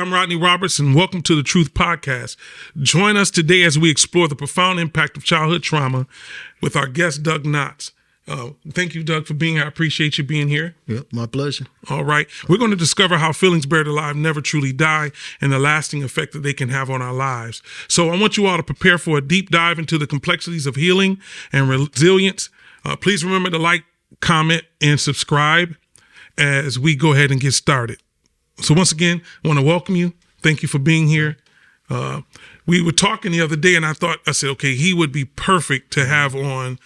I'm Rodney Roberts, and welcome to the Truth Podcast. Join us today as we explore the profound impact of childhood trauma with our guest, Doug Knotts. Thank you, Doug, for being here. I appreciate you being here. Yep, my pleasure. All right. We're going to discover how feelings buried alive never truly die and the lasting effect that they can have on our lives. So I want you all to prepare for a deep dive into the complexities of healing and resilience. Please remember to like, comment, and subscribe as we go ahead and get started. So once again, I want to welcome you. Thank you for being here. We were talking the other day, and I said, okay, he would be perfect to have on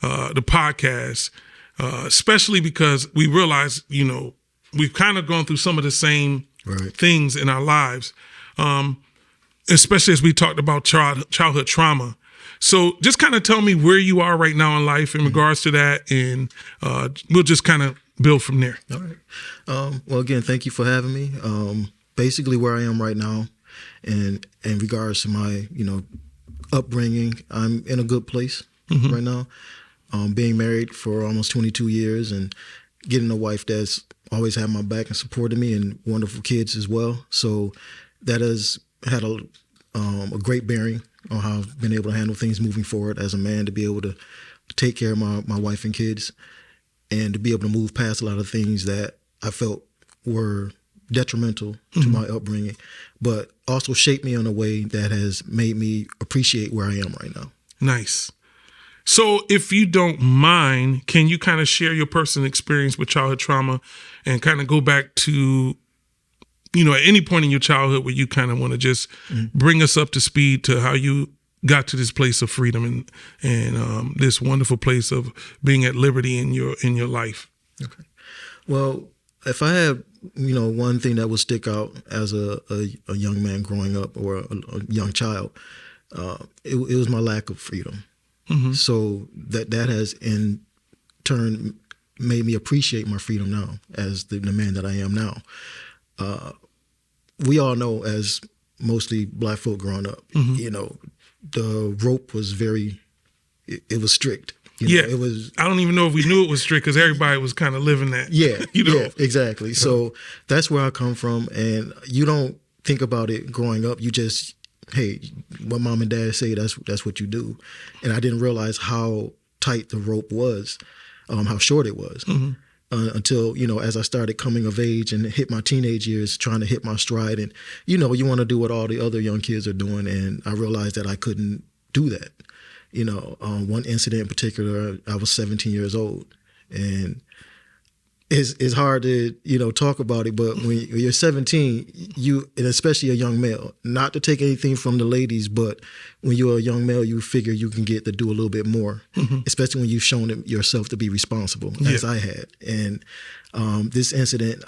the podcast, especially because we realize, we've kind of gone through some of the same things in our lives, especially as we talked about childhood trauma. So just kind of tell me where you are right now in life in regards to that, and we'll just kind of build from there. All right. Well, again, thank you for having me. Basically, where I am right now, and in regards to my, upbringing, I'm in a good place right now. Being married for almost 22 years and getting a wife that's always had my back and supported me, and wonderful kids as well. So that has had a great bearing on how I've been able to handle things moving forward as a man, to be able to take care of my wife and kids, and to be able to move past a lot of things that I felt were detrimental to my upbringing, but also shaped me in a way that has made me appreciate where I am right now. Nice. So if you don't mind, can you kind of share your personal experience with childhood trauma and kind of go back to, at any point in your childhood where you kind of want to just bring us up to speed to how you got to this place of freedom and this wonderful place of being at liberty in your life? Okay. Well, if I had, one thing that would stick out as a young man growing up, or a young child, it was my lack of freedom. So that has in turn made me appreciate my freedom now as the man that I am now. We all know, as mostly Black folk growing up, the rope was it was strict. It was. I don't even know if we knew it was strict, because everybody was kind of living that. Yeah, yeah, exactly. So that's where I come from, and you don't think about it growing up. You just, hey, what mom and dad say, that's what you do. And I didn't realize how tight the rope was, how short it was, until, as I started coming of age and hit my teenage years, trying to hit my stride. And, you want to do what all the other young kids are doing. And I realized that I couldn't do that. One incident in particular, I was 17 years old, and it's hard to, talk about it, but when you're 17, and especially a young male, not to take anything from the ladies, but when you're a young male, you figure you can get to do a little bit more, especially when you've shown yourself to be responsible, as I had. And this incident,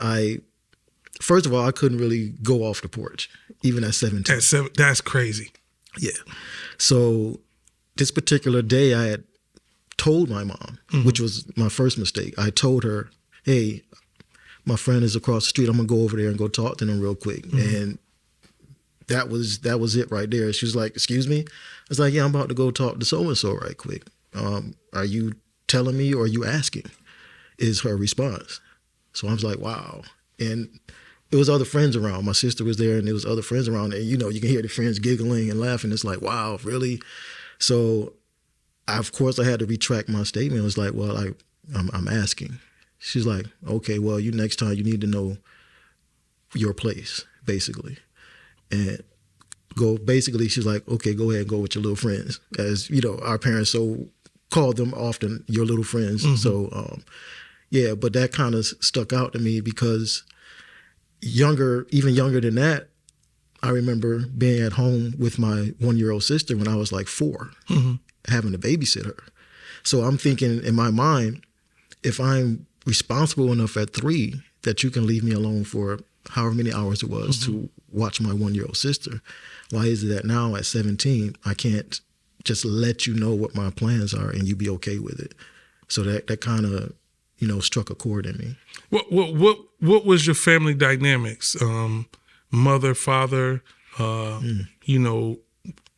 first of all, I couldn't really go off the porch, even at 17. That's crazy. Yeah. So this particular day, I had told my mom, which was my first mistake. I told her, hey, my friend is across the street. I'm gonna go over there and go talk to them real quick. And that was it right there. She was like, excuse me? I was like, yeah, I'm about to go talk to so-and-so right quick. Are you telling me, or are you asking? Is her response. So I was like, wow. And there was other friends around. My sister was there, and there was other friends around. And, you can hear the friends giggling and laughing. It's like, wow, really? So, of course, I had to retract my statement. It was like, well, I'm asking. She's like, okay, well, next time you need to know your place, basically. And she's like, okay, go ahead and go with your little friends. As, our parents so called them often, your little friends. So, but that kind of stuck out to me, because even younger than that, I remember being at home with my 1-year-old sister when I was like 4, having to babysit her. So I'm thinking in my mind, if I'm responsible enough at 3 that you can leave me alone for however many hours it was to watch my 1-year-old sister, why is it that now at 17, I can't just let you know what my plans are and you be okay with it? So that kind of, struck a chord in me. What was your family dynamics? Mother, father,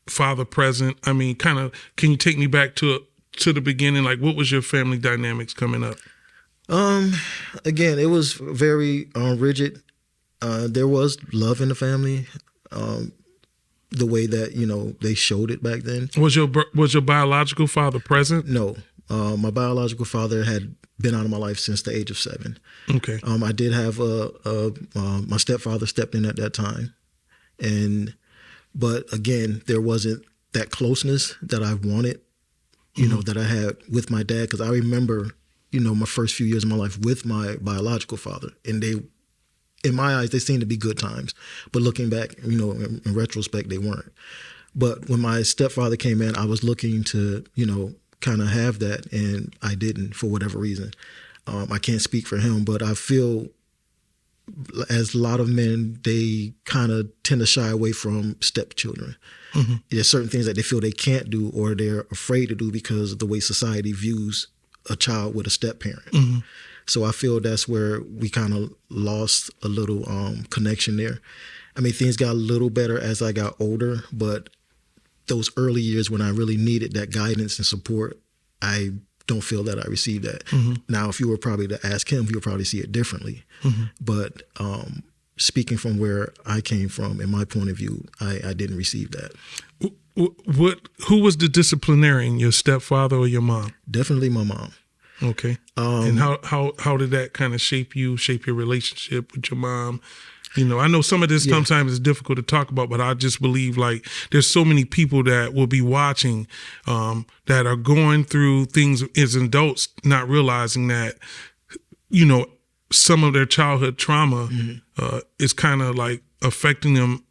father present? I mean, kind of, can you take me back to the beginning? Like, what was your family dynamics coming up? Again, it was very rigid There was love in the family, the way that, they showed it back then. Was your biological father present? No. My biological father had been out of my life since the age of 7. Okay. I did have my stepfather stepped in at that time. But again, there wasn't that closeness that I wanted, that I had with my dad. Because I remember, my first few years of my life with my biological father. And they, in my eyes, they seemed to be good times. But looking back, in retrospect, they weren't. But when my stepfather came in, I was looking to, kind of have that, and I didn't for whatever reason. I can't speak for him, but I feel as a lot of men, they kind of tend to shy away from stepchildren. Mm-hmm. There's certain things that they feel they can't do or they're afraid to do because of the way society views a child with a step parent. Mm-hmm. So I feel that's where we kind of lost a little connection there. I mean, things got a little better as I got older, but those early years when I really needed that guidance and support, I don't feel that I received that. Mm-hmm. Now, if you were probably to ask him, he would probably see it differently. Mm-hmm. But speaking from where I came from, in my point of view, I didn't receive that. Who was the disciplinarian, your stepfather or your mom? Definitely my mom. Okay. And how did that kind of shape your relationship with your mom? I know some of this sometimes is difficult to talk about, but I just believe like there's so many people that will be watching that are going through things as adults, not realizing that, some of their childhood trauma is kind of like affecting them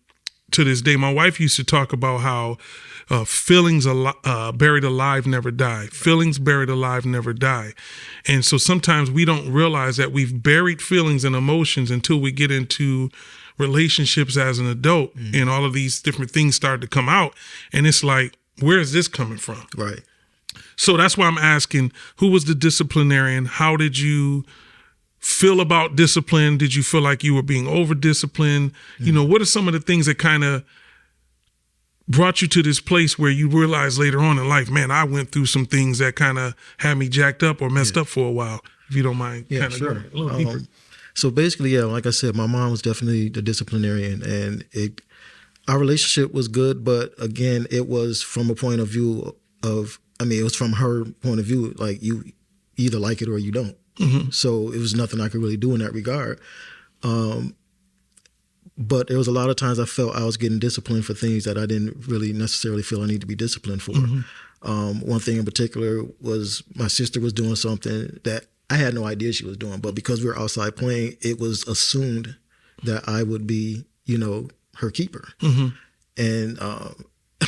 to this day. My wife used to talk about how feelings buried alive never die. Feelings buried alive never die. And so sometimes we don't realize that we've buried feelings and emotions until we get into relationships as an adult and all of these different things start to come out. And it's like, where is this coming from? Right. So that's why I'm asking, who was the disciplinarian? How did you feel about discipline? Did you feel like you were being over-disciplined? What are some of the things that kind of brought you to this place where you realize later on in life, man, I went through some things that kind of had me jacked up or messed up for a while, if you don't mind kind of sure. going a little deeper. So basically, like I said, my mom was definitely the disciplinarian, and our relationship was good, but again, it was from a point of view it was from her point of view, like you either like it or you don't. Mm-hmm. So it was nothing I could really do in that regard. But there was a lot of times I felt I was getting disciplined for things that I didn't really necessarily feel I need to be disciplined for. Mm-hmm. One thing in particular was my sister was doing something that I had no idea she was doing, but because we were outside playing, it was assumed that I would be, her keeper. Mm-hmm. And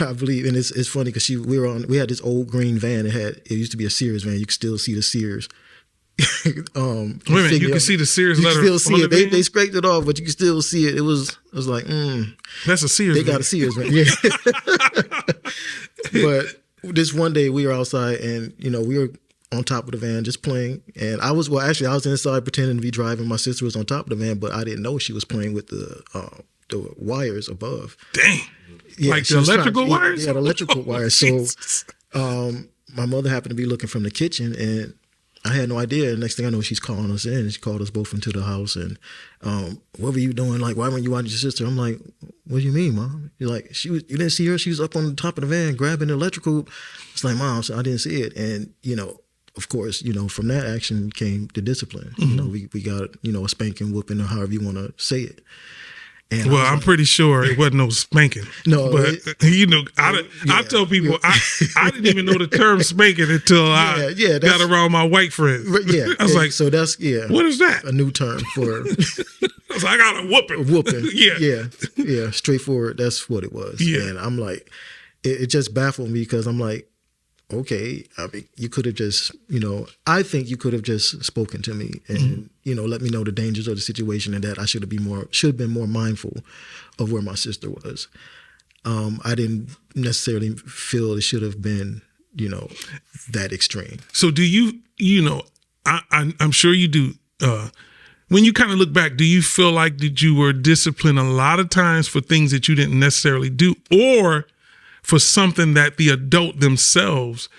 I believe, and it's funny because we had this old green van. It used to be a Sears van. You could still see the Sears. Wait a minute, you can see the Sears letter. You can still see it. They scraped it off, but you can still see it. It was like, that's a Sears. They got a Sears, man. Yeah. But this one day we were outside, and we were on top of the van just playing. And I was inside pretending to be driving. My sister was on top of the van, but I didn't know she was playing with the wires above. Dang. Yeah, like the electrical wires? Yeah, the electrical wires. So my mother happened to be looking from the kitchen, and I had no idea. Next thing I know, she's calling us in. She called us both into the house. And what were you doing? Like, why weren't you watching your sister? I'm like, what do you mean, Mom? You're like, you didn't see her? She was up on the top of the van grabbing the electrical. It's like, Mom, so I didn't see it. And, of course, from that action came the discipline. Mm-hmm. We got, a spanking, whooping, or however you want to say it. And I'm pretty sure it wasn't no spanking. No, but I tell people I didn't even know the term spanking until I got around my white friends. Yeah, I was like, so that's what is that? A new term for. I was like, I got a whooping. Whooping. Yeah, straightforward. That's what it was. Yeah, and I'm like, it just baffled me because I'm like, okay, I mean, you could have just, I think you could have just spoken to me and, let me know the dangers of the situation and that I should have been more mindful of where my sister was. I didn't necessarily feel it should have been, that extreme. So do you, I'm sure you do. When you kind of look back, do you feel like that you were disciplined a lot of times for things that you didn't necessarily do, or for something that the adult themselves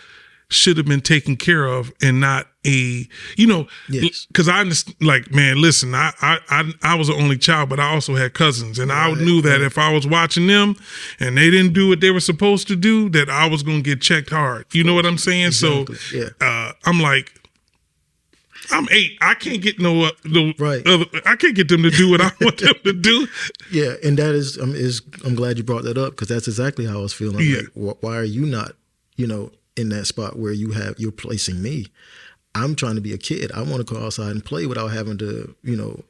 should have been taken care of and not a, you know, Yes. because I understand, like, man, listen, I was the only child, but I also had cousins, and I knew that if I was watching them and they didn't do what they were supposed to do, that I was going to get checked hard. You know what I'm saying? Exactly. So I'm like, I'm 8. I can't get Right. I can't get them to do what I want them to do. Yeah, and that is I'm glad you brought that up, because that's exactly how I was feeling. Yeah. Like, why are you not, you know, in that spot where you're placing me? I'm trying to be a kid. I want to go outside and play without having to, you know,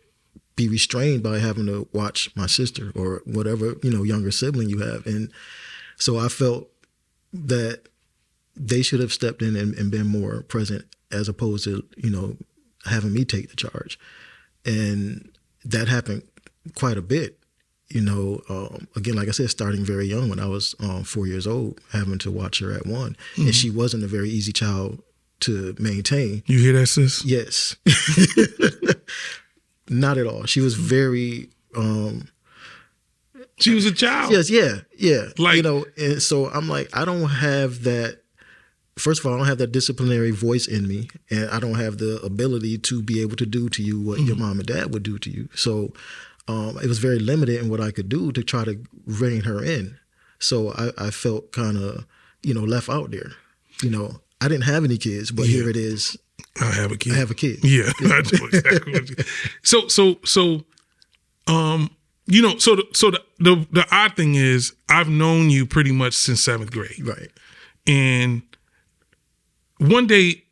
be restrained by having to watch my sister or whatever, you know, younger sibling you have. And so I felt that they should have stepped in and been more present, as opposed to, you know, having me take the charge. And that happened quite a bit, you know, again, like I said, starting very young, when I was 4 years old, having to watch her at 1. Mm-hmm. And she wasn't a very easy child to maintain. You hear that, sis? Yes. Not at all. She was very... she was a child. Yes, yeah. Like, you know, and so I'm like, I don't have that. First of all, I don't have that disciplinary voice in me, and I don't have the ability to be able to do to you what your mom and dad would do to you. So it was very limited in what I could do to try to rein her in. So I felt kind of, you know, left out there. You know, I didn't have any kids, but here it is. I have a kid. I have a kid. Yeah. I know exactly what you. So, you know, so the odd thing is, I've known you pretty much since 7th grade. Right. And one day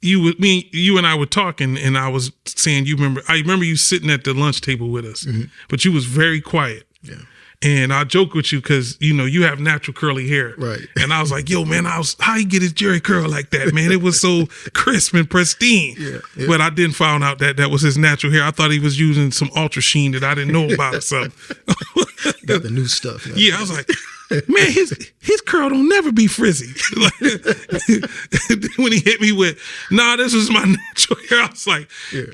you and I were talking, and I was saying, I remember you sitting at the lunch table with us, but you was very quiet. Yeah. And I joke with you because, you know, you have natural curly hair. Right. And I was like, yo, man, how you get his Jerry curl like that, man? It was so crisp and pristine. Yeah. But I didn't find out that was his natural hair. I thought he was using some Ultra Sheen that I didn't know about or something. Got the new stuff. Man. Yeah, I was like, man, his curl don't never be frizzy. When he hit me with, nah, this is my natural hair, I was like,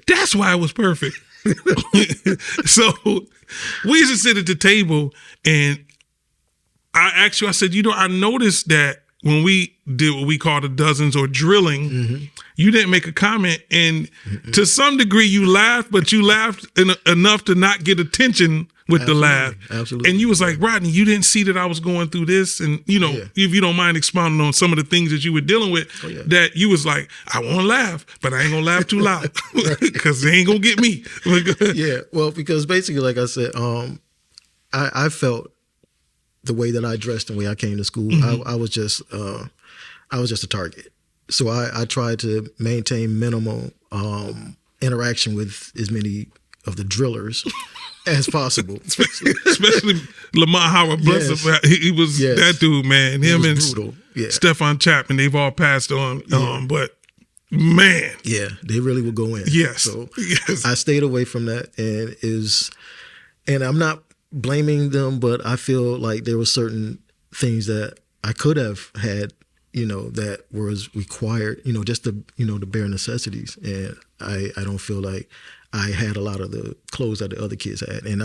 that's why it was perfect. So we used to sit at the table, and I said, you know, I noticed that when we did what we call the dozens or drilling, you didn't make a comment, and to some degree you laughed, but you laughed enough to not get attention with the laugh. Absolutely. And you was like, Rodney, you didn't see that I was going through this, and you know, if you don't mind expounding on some of the things that you were dealing with, that you was like, I want to laugh, but I ain't gonna laugh too loud because they ain't gonna get me. Yeah, well, because basically, like I said, I felt the way that I dressed and the way I came to school, I was just a target. So I tried to maintain minimal interaction with as many of the drillers as possible. Especially Lamar Howard, bless him. He was that dude, man. Him and brutal. Stefan Chapman, they've all passed on. But man. Yeah, they really would go in. Yes. So I stayed away from that, and I'm not blaming them, but I feel like there were certain things that I could have had, you know, that was required, you know, just the bare necessities. And I don't feel like I had a lot of the clothes that the other kids had. And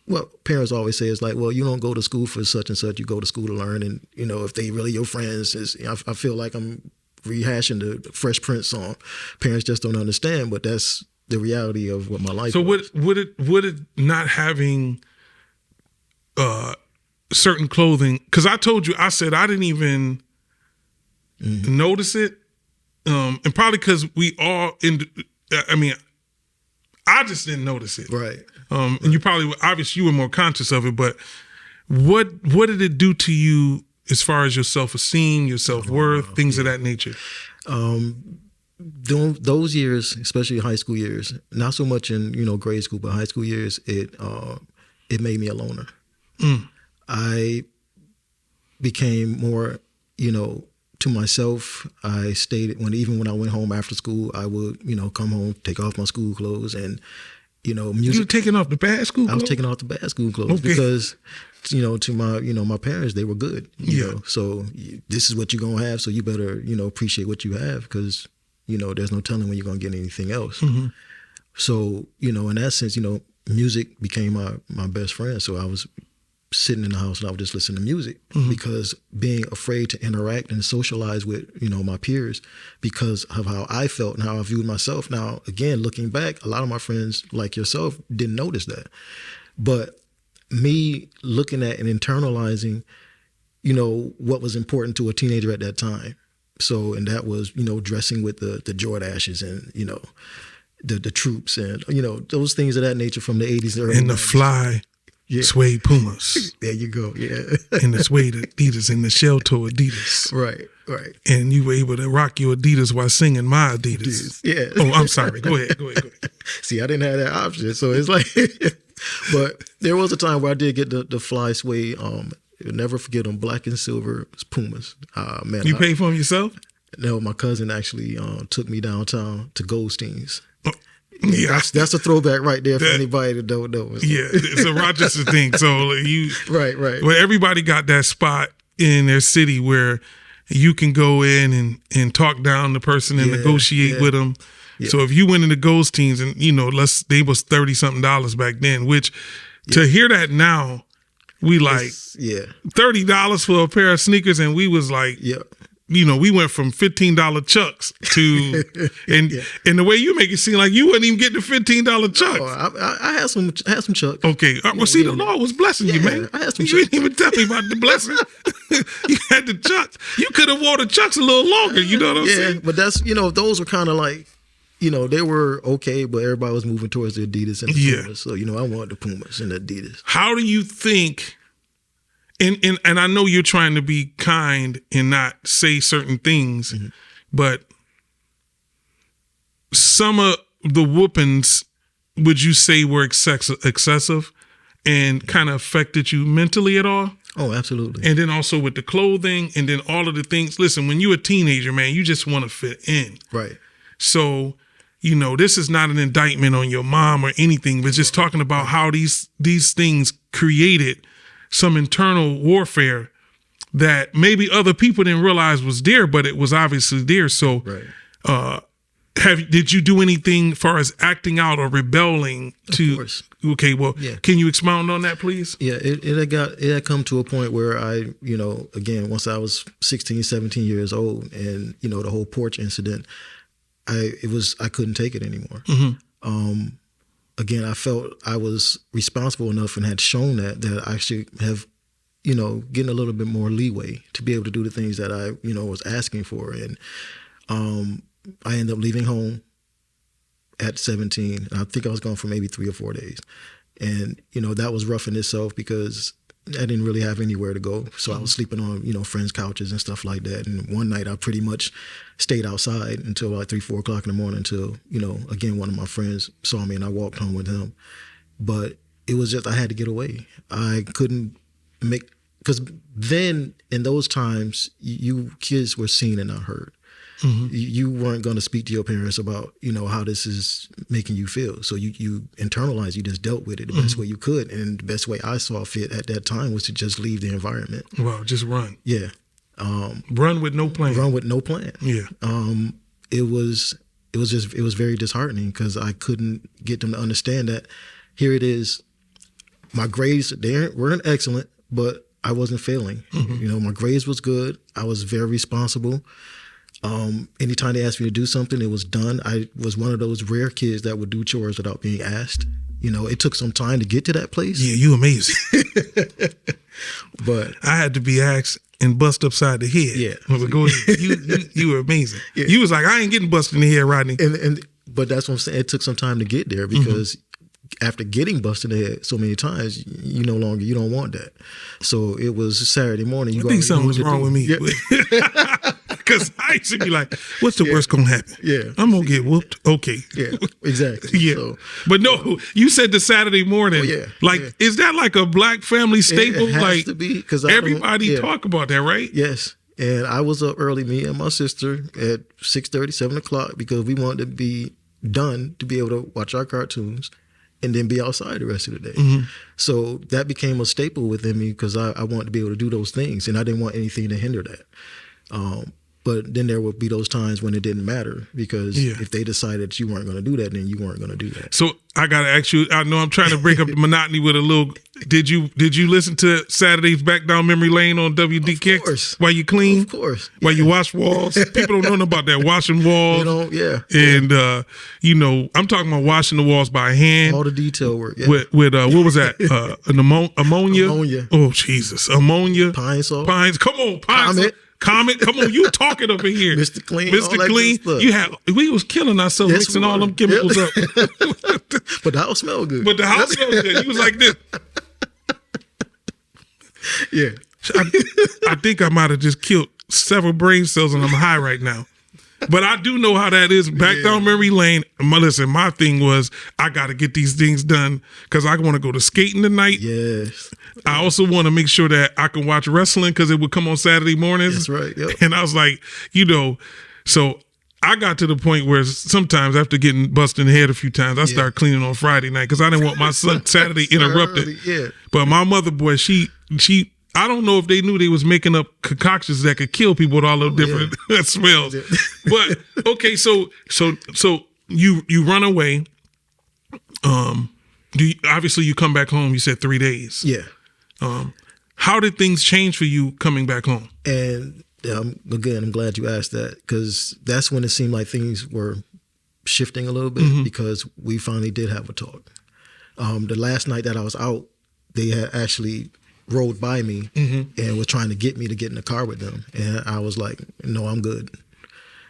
well, parents always say, it's like, well, you don't go to school for such and such, you go to school to learn. And, you know, if they really your friends, I feel like I'm rehashing the Fresh Prince song. Parents just don't understand, but that's the reality of what my life was. So would it not having certain clothing, because I told you, I said I didn't even notice it, and probably because we all I just didn't notice it, right? And you probably, obviously you were more conscious of it, but what did it do to you as far as your self-esteem, your self-worth, things of that nature? Those years, especially high school years, not so much in, you know, grade school, but high school years, it made me a loner. I became more, you know, to myself. I stayed even when I went home after school, I would, you know, come home, take off my school clothes, and, you know, music. You were taking off the bad school clothes? I was taking off the bad school clothes because, you know, to my parents, they were good. You know, so this is what you're gonna have, so you better, you know, appreciate what you have, because, you know, there's no telling when you're gonna get anything else. So, you know, in that sense, you know, music became my best friend. So I was sitting in the house and I would just listen to music because being afraid to interact and socialize with, my peers because of how I felt and how I viewed myself. Now, again, looking back, a lot of my friends like yourself didn't notice that. But me looking at and internalizing, what was important to a teenager at that time. So, and that was, dressing with the Jordashes and, the troops and, those things of that nature from the 80s and early And the 90s. fly suede Pumas. There you go. Yeah. And the suede Adidas and the shell toe Adidas. Right. And you were able to rock your Adidas while singing my Adidas. Yeah. Oh, I'm sorry. Go ahead. See, I didn't have that option. So it's like, but there was a time where I did get the fly suede. You'll never forget them, black and silver Pumas. Man, You paid for them yourself? No, my cousin actually took me downtown to Goldstein's. Yeah, that's a throwback right there for anybody that don't know. Yeah, it's a Rochester thing. So right. Well, everybody got that spot in their city where you can go in and talk down the person and negotiate with them. Yeah. So if you went into Goldstein's and they was $30-something back then, which to hear that now, we like $30 for a pair of sneakers, and we was like. We went from $15 Chucks to, and the way you make it seem like you wouldn't even get the $15 Chucks. Oh, I had some Chucks. Okay, well, see, the Lord was blessing you, man. I had some You Chucks. didn't even tell me about the blessing. You had the Chucks. You could have wore the Chucks a little longer. You know what I'm saying? Yeah, but that's those were kind of like, they were okay, but everybody was moving towards the Adidas and the Pumas. So I wanted the Pumas and the Adidas. How do you think? And I know you're trying to be kind and not say certain things, but some of the whoopings, would you say were excessive and kind of affected you mentally at all? Oh, absolutely. And then also with the clothing and then all of the things. Listen, when you're a teenager, man, you just want to fit in. Right. So, this is not an indictment on your mom or anything, but just talking about how these things created some internal warfare that maybe other people didn't realize was there, but it was obviously there. So, did you do anything as far as acting out or rebelling to? Of course. Okay, well, can you expound on that, please? Yeah, it had come to a point where I, again, once I was 16, 17 years old, and the whole porch incident, I couldn't take it anymore. Again, I felt I was responsible enough and had shown that I should have, getting a little bit more leeway to be able to do the things that I, was asking for. And I ended up leaving home at 17. I think I was gone for maybe 3 or 4 days. And, that was rough in itself because I didn't really have anywhere to go. So I was sleeping on, friends' couches and stuff like that. And one night I pretty much stayed outside until like 3, 4 o'clock in the morning until, again, one of my friends saw me and I walked home with him. But it was just, I had to get away. I couldn't because then in those times, you kids were seen and not heard. You weren't going to speak to your parents about, how this is making you feel. So you internalized, you just dealt with it the best way you could. And the best way I saw fit at that time was to just leave the environment. Well, just run. Yeah. Run with no plan. Run with no plan. Yeah. It was very disheartening because I couldn't get them to understand that here it is. My grades, they weren't excellent, but I wasn't failing. My grades was good. I was very responsible. Anytime they asked me to do something, it was done. I was one of those rare kids that would do chores without being asked. It took some time to get to that place. Yeah, you amazing. But I had to be asked and bust upside the head. Yeah. But go ahead. You were amazing. Yeah. You was like, I ain't getting busted in the head, Rodney. But that's what I'm saying. It took some time to get there because after getting busted in the head so many times, you don't want that. So it was Saturday morning. I think something was wrong with me. Yeah. Because I used to be like, what's the worst going to happen? Yeah. I'm going to get whooped. Okay. Yeah, exactly. Yeah. So, but no, you said the Saturday morning. Is that like a black family staple? It has to be, because everybody talk about that, right? Yes. And I was up early, me and my sister, at 6:30, 7 o'clock, because we wanted to be done to be able to watch our cartoons and then be outside the rest of the day. So that became a staple within me because I wanted to be able to do those things, and I didn't want anything to hinder that. But then there would be those times when it didn't matter, because Yeah. if they decided that you weren't going to do that, then you weren't going to do that. So I gotta ask you. I know I'm trying to break up the monotony with a little. Did you listen to Saturday's Back Down Memory Lane on WDK? Of course. While you clean? Of course. While you wash walls? People don't know nothing about that, washing walls. You know, yeah. And I'm talking about washing the walls by hand. All the detail work. Yeah. With what was that? Ammonia. Ammonia. Oh Jesus, ammonia. Pine salt. Pines. Come on, pine salt. Comment. Come on, you talking over here, Mr. Clean. Mr. Clean. We was killing ourselves Yes, mixing all them chemicals up. But the house smelled good. But the house smelled good. He was like this. Yeah. I think I might have just killed several brain cells and I'm high right now. But I do know how that is. Back down memory lane. Listen, my thing was I got to get these things done because I want to go to skating tonight. Yes. I also want to make sure that I can watch wrestling because it would come on Saturday mornings. That's right. Yep. And I was like, so I got to the point where sometimes after getting busted in the head a few times, I started cleaning on Friday night because I didn't want my son Saturday interrupted. Yeah. But my mother, boy, she I don't know if they knew they was making up concoctions that could kill people with all those different smells. But okay, so you run away. Obviously you come back home. You said 3 days. Yeah. How did things change for you coming back home? And again, I'm glad you asked that, because that's when it seemed like things were shifting a little bit, because we finally did have a talk. The last night that I was out, they had actually rode by me and was trying to get me to get in the car with them. And I was like, no, I'm good.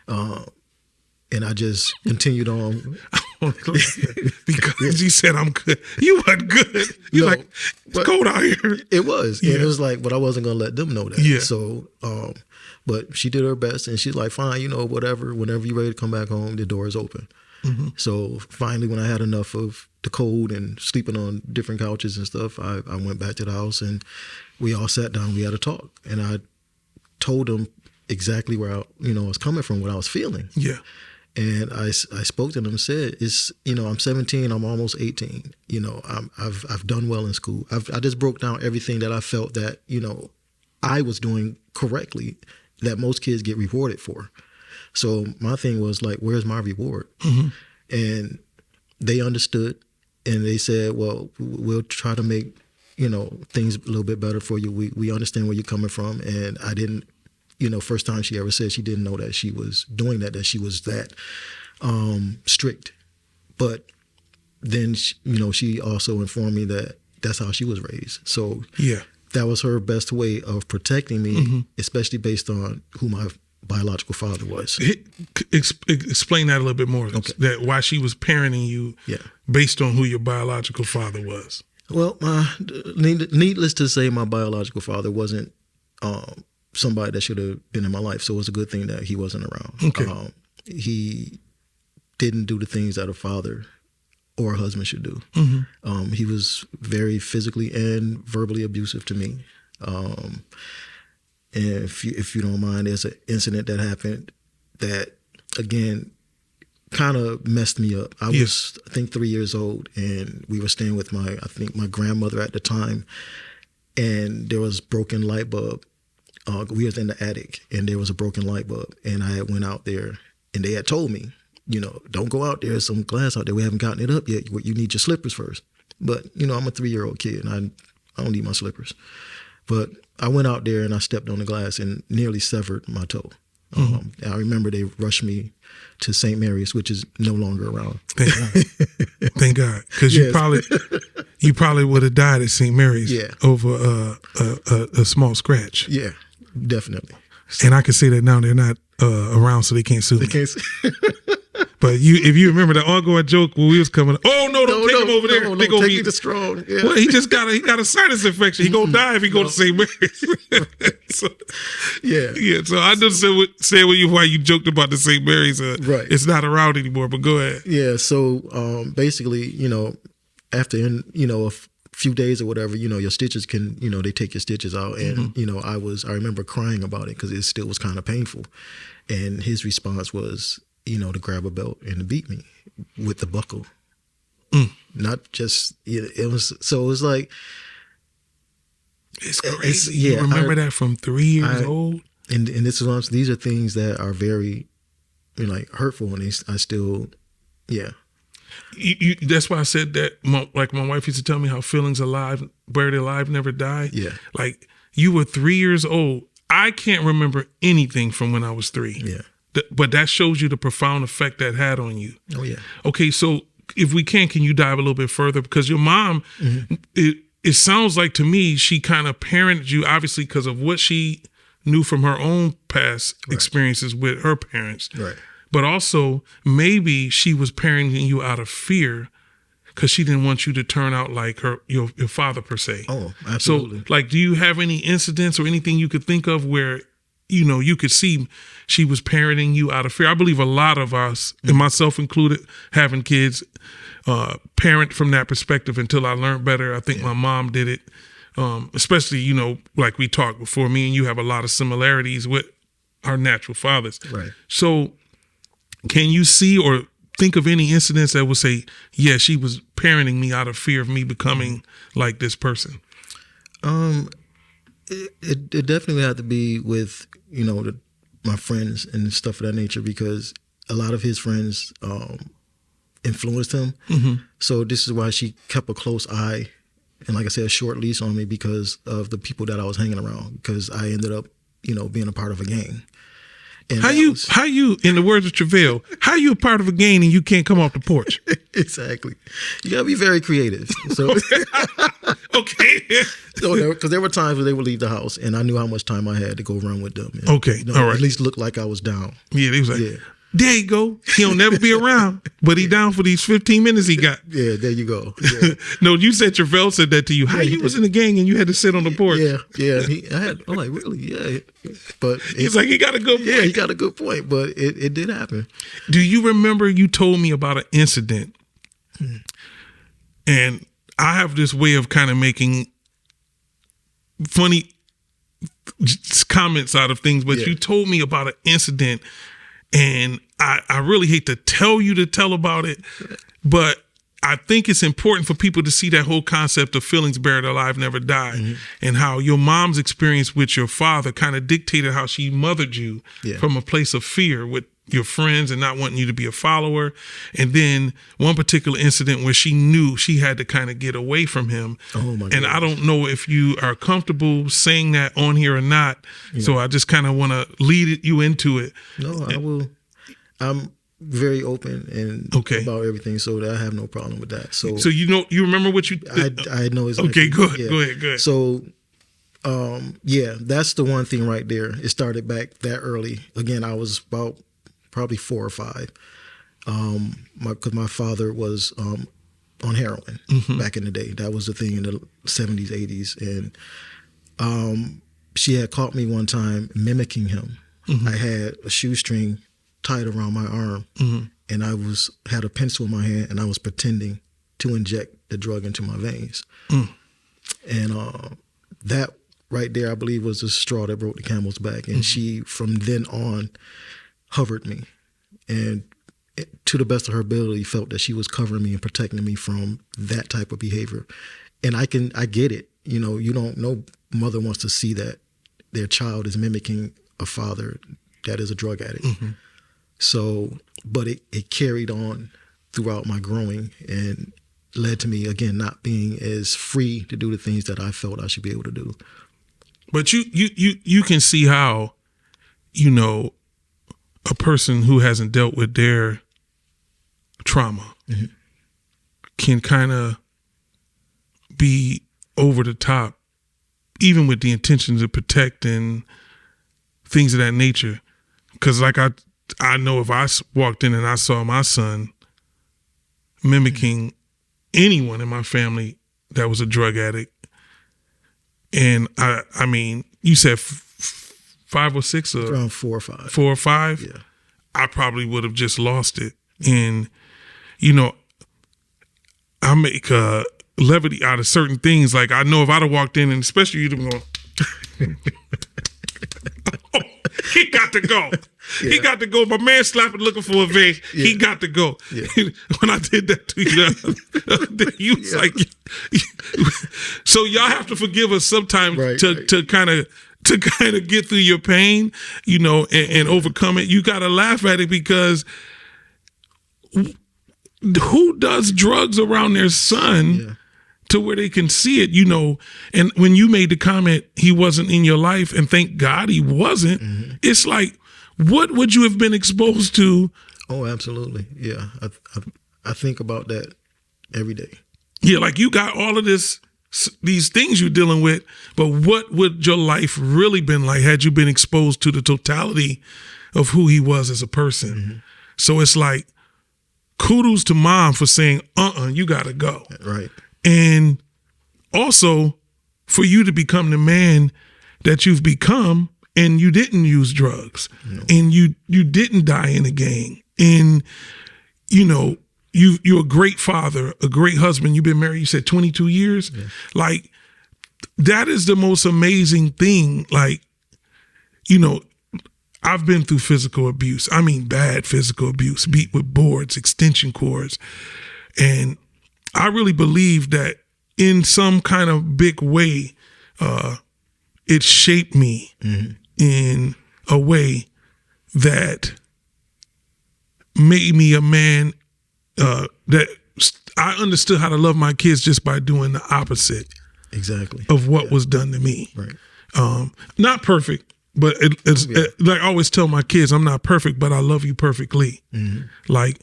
And I just continued on. Because you said I'm good. You weren't good. You're like, it's cold out here. It was. Yeah. And it was like, but I wasn't going to let them know that. Yeah. So, but she did her best, and she's like, fine, whatever, whenever you're ready to come back home, the door is open. So finally, when I had enough of the cold and sleeping on different couches and stuff, I went back to the house and we all sat down, we had a talk. And I told them exactly where I was coming from, what I was feeling. Yeah. And I spoke to them and said, I'm 17, I'm almost 18. I've done well in school. I just broke down everything that I felt that, I was doing correctly, that most kids get rewarded for. So my thing was like, where's my reward? And they understood, and they said, well, we'll try to make, things a little bit better for you. We understand where you're coming from. And I didn't, first time she ever said she didn't know that she was doing that she was that strict. But then, she also informed me that that's how she was raised. So yeah, that was her best way of protecting me, especially based on who my biological father was. Explain that a little bit more. Okay. That why she was parenting you based on who your biological father was. Well, needless to say, my biological father wasn't somebody that should have been in my life. So it was a good thing that he wasn't around. Okay. He didn't do the things that a father or a husband should do. He was very physically and verbally abusive to me. And if you don't mind, there's an incident that happened that, again, kind of messed me up. I was, I think, 3 years old, and we were staying with my grandmother at the time, and there was broken light bulb. We was in the attic, and there was a broken light bulb, and I had went out there, and they had told me, don't go out there. There's some glass out there. We haven't gotten it up yet. You need your slippers first. But, I'm a 3-year-old kid, and I don't need my slippers. But I went out there and I stepped on the glass and nearly severed my toe. I remember they rushed me to St. Mary's, which is no longer around. Thank God. Thank God. Because you probably would have died at St. Mary's over a small scratch. Yeah, definitely. And I can say that now they're not around, so they can't sue me. But if you remember the ongoing joke when we was coming, don't take him over there. They take me to Strong. Yeah. Well, he got a sinus infection. He gonna die if he go to St. Mary's. So I just said with you why you joked about the St. Mary's. Right. It's not around anymore. But go ahead. Yeah. So basically, after a few days or whatever, your stitches can, they take your stitches out, and I remember crying about it because it still was kind of painful, and his response was, to grab a belt and to beat me with the buckle. Not just, it was like. It's crazy. You remember that from 3 years old? And this is what these are things that are very, like hurtful, and I still, yeah. That's why I said that. My wife used to tell me how feelings buried alive, never die. Yeah. Like you were 3 years old. I can't remember anything from when I was 3. Yeah. But that shows you the profound effect that had on you. Oh yeah. Okay, so if we can you dive a little bit further? Because your mom, it sounds like to me she kind of parented you, obviously because of what she knew from her own past experiences with her parents. Right. But also maybe she was parenting you out of fear because she didn't want you to turn out like your father per se. Oh, absolutely. So like, do you have any incidents or anything you could think of where, you could see she was parenting you out of fear? I believe a lot of us, and myself included, having kids, parent from that perspective until I learned better. I think my mom did it, especially, like we talked before, me and you have a lot of similarities with our natural fathers. Right. So can you see or think of any incidents that would say, yeah, she was parenting me out of fear of me becoming like this person? It definitely had to be with, my friends and stuff of that nature, because a lot of his friends influenced him. Mm-hmm. So this is why she kept a close eye and, like I said, a short leash on me because of the people that I was hanging around, because I ended up, being a part of a gang. And how you, in the words of Travail, how you a part of a gang and you can't come off the porch? Exactly. You gotta be very creative. So, okay. So because there were times where they would leave the house, and I knew how much time I had to go run with them. And, okay, all right. At least look like I was down. Yeah, they was like, there you go. He'll never be around, but he down for these 15 minutes he got. Yeah, there you go. Yeah. No, you said Travail said that to you. How you was in the gang and you had to sit on the porch? Yeah. I'm like, really? Yeah. But he's like, he got a good point. Yeah, he got a good point, but it did happen. Do you remember you told me about an incident? And I have this way of kind of making funny comments out of things, but you told me about an incident, and I really hate to tell about it, but I think it's important for people to see that whole concept of feelings buried alive, never die, and how your mom's experience with your father kind of dictated how she mothered you from a place of fear with your friends and not wanting you to be a follower. And then one particular incident where she knew she had to kind of get away from him. Oh my God. And I don't know if you are comfortable saying that on here or not. Yeah. So I just kind of want to lead you into it. No, I will. I'm very open and about everything, so that I have no problem with that. So you remember what you? I know exactly. Okay, go ahead. So, that's the one thing right there. It started back that early. Again, I was about probably 4 or 5. Because my father was on heroin back in the day. That was the thing in the 70s, 80s, and she had caught me one time mimicking him. I had a shoestring tied around my arm, and I had a pencil in my hand, and I was pretending to inject the drug into my veins. And that right there, I believe, was the straw that broke the camel's back. And she, from then on, hovered me, and to the best of her ability, felt that she was covering me and protecting me from that type of behavior. And I get it. No mother wants to see that their child is mimicking a father that is a drug addict. So, but it carried on throughout my growing and led to me, again, not being as free to do the things that I felt I should be able to do. But you can see how, a person who hasn't dealt with their trauma can kind of be over the top, even with the intention to protect and things of that nature. Because like I know if I walked in and I saw my son mimicking anyone in my family that was a drug addict, and I mean, you said 5 or 6 or around 4 or 5. 4 or 5. Yeah, I probably would have just lost it. And I make levity out of certain things. Like I know if I'd have walked in, and especially you'd have gone, oh, he got to go. Yeah. He got to go. My man slapping looking for a vein. Yeah. He got to go. Yeah. When I did that to you, you was like, so y'all have to forgive us sometimes to kind of to kind of get through your pain, you know, and overcome it. You got to laugh at it because who does drugs around their son to where they can see it, you know? And when you made the comment, he wasn't in your life, and thank God he wasn't, it's like, what would you have been exposed to? Oh, absolutely. Yeah. I think about that every day. Yeah, like you got all of these things you're dealing with, but what would your life really been like had you been exposed to the totality of who he was as a person? So it's like, kudos to mom for saying, you gotta go. Right. And also for you to become the man that you've become, and you didn't use drugs, and you didn't die in a gang, and you know, you're a great father, a great husband. You've been married, you said 22 years. Like, that is the most amazing thing. Like, you know, I've been through physical abuse. I mean, bad physical abuse, beat with boards, extension cords. And I really believe that in some kind of big way, it shaped me in a way that made me a man that I understood how to love my kids just by doing the opposite of what was done to me. Right. Not perfect, but like I always tell my kids, I'm not perfect, but I love you perfectly. Like,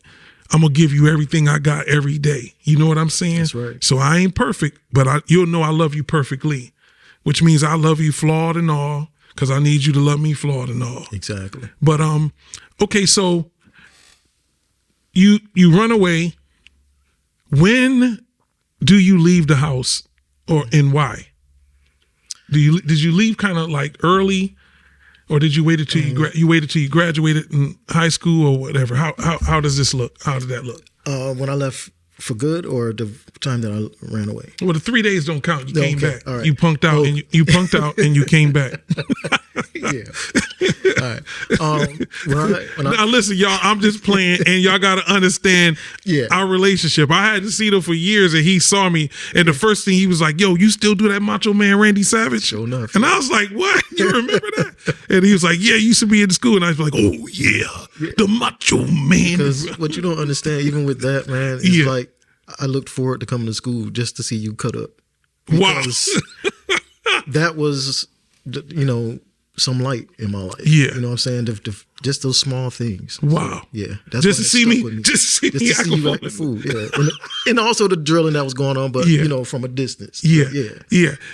I'm gonna give you everything I got every day. You know what I'm saying? That's right. So I ain't perfect, but you'll know I love you perfectly, which means I love you flawed and all, because I need you to love me flawed and all. Exactly. But okay, so you run away. When do you leave the house, and why? Did you leave kind of like early, or did you wait until you waited till you graduated in high school or whatever? How does this look? How did that look? When I left for good, or the time that I ran away? Well, the 3 days don't count. You came back. All right. You punked out, and you punked out, and you came back. Yeah. All right. Now listen, y'all, I'm just playing, and y'all got to understand our relationship. I had to see him for years, and he saw me, and the first thing he was like, "Yo, you still do that Macho Man Randy Savage?" Sure enough. And I was like, "What? You remember that?" And he was like, "Yeah, you used to be in school." And I was like, "Oh yeah, the Macho Man." Because what you don't understand, even with that, man, is like, I looked forward to coming to school just to see you cut up. Because that was, you know, some light in my life. Yeah. You know what I'm saying? Just those small things. Wow. So, yeah. That's just to see me, just to see you act the fool. Yeah. And also the drilling that was going on, but you know, from a distance. Yeah.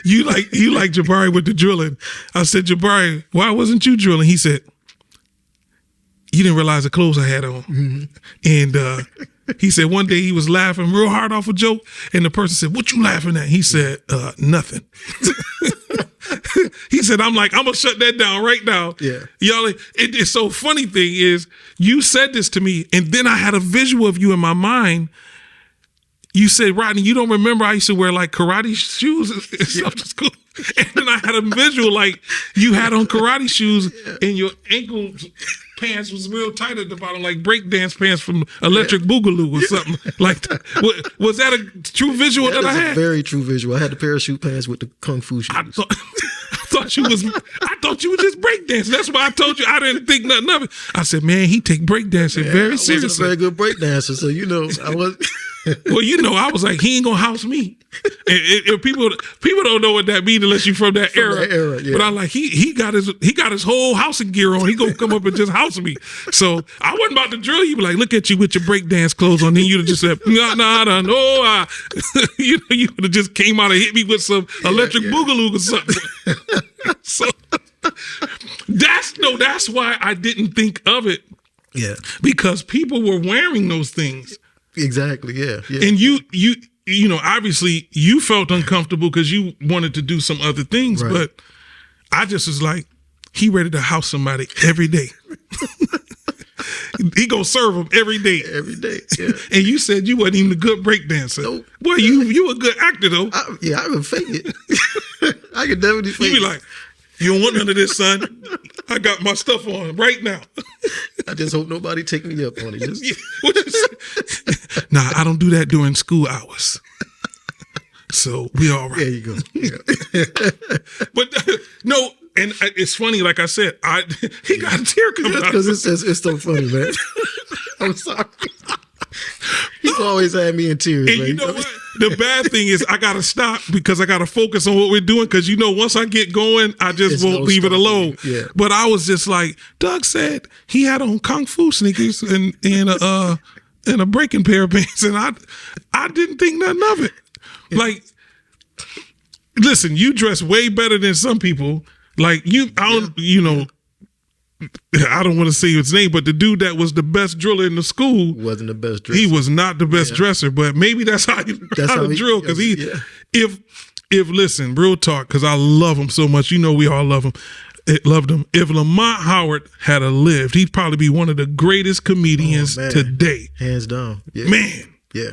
You like Jabari with the drilling. I said, Jabari, why wasn't you drilling? He said, you didn't realize the clothes I had on. And he said one day he was laughing real hard off a joke, and the person said, "What you laughing at?" He said, "Nothing." He said, I'm gonna shut that down right now. Yeah. Y'all, it's so funny thing is, you said this to me, and then I had a visual of you in my mind. You said, Rodney, you don't remember I used to wear like karate shoes and stuff to school? And then I had a visual like you had on karate shoes and your ankle pants was real tight at the bottom, like breakdance pants from Electric Boogaloo or something like that. Was that a true visual that I had? A very true visual. I had the parachute pants with the kung fu shoes. I thought you were just breakdancing. That's why I told you I didn't think nothing of it. I said, man, he take breakdancing very seriously. I wasn't a very good breakdancer, so you know, I was. Well, you know, I was like, he ain't gonna house me. And people don't know what that means unless you from that era. But I like he got his whole housing gear on. He gonna come up and just house me. So I wasn't about to drill you. But like, look at you with your breakdance clothes on. Then you'd have just said, no. You would have just came out and hit me with some Electric Boogaloo or something. So that's why I didn't think of it. Yeah, because people were wearing those things. Exactly. Yeah. And you know, obviously you felt uncomfortable because you wanted to do some other things, right. But I just was like, he ready to house somebody every day. He gonna serve them every day. Every day. Yeah. And you said you wasn't even a good break dancer. Nope. Well, you a good actor though. I can fake it. I can definitely fake it. You be like, you don't want none of this, son. I got my stuff on right now. I just hope nobody take me up on it. Nah, I don't do that during school hours. So we all right. There you go. Yeah. But no, And it's funny, like I said, he got a tear coming out. Because it's so funny, man. I'm sorry. He's always had me in tears. And man. you know what? The bad thing is I got to stop because I got to focus on what we're doing. Because, once I get going, I just won't leave it alone. Yeah. But I was just like, Doug said he had on Kung Fu sneakers and a breaking pair of pants. And I didn't think nothing of it. Like, listen, you dress way better than some people. Like, I don't want to say his name, but the dude that was the best driller in the school wasn't the best dresser. He was not the best dresser, but maybe that's how he learned how to drill. Because if listen, real talk, because I love him so much, we all love him. Loved him. If Lamont Howard had lived, he'd probably be one of the greatest comedians today, hands down. Yeah. Man, yeah,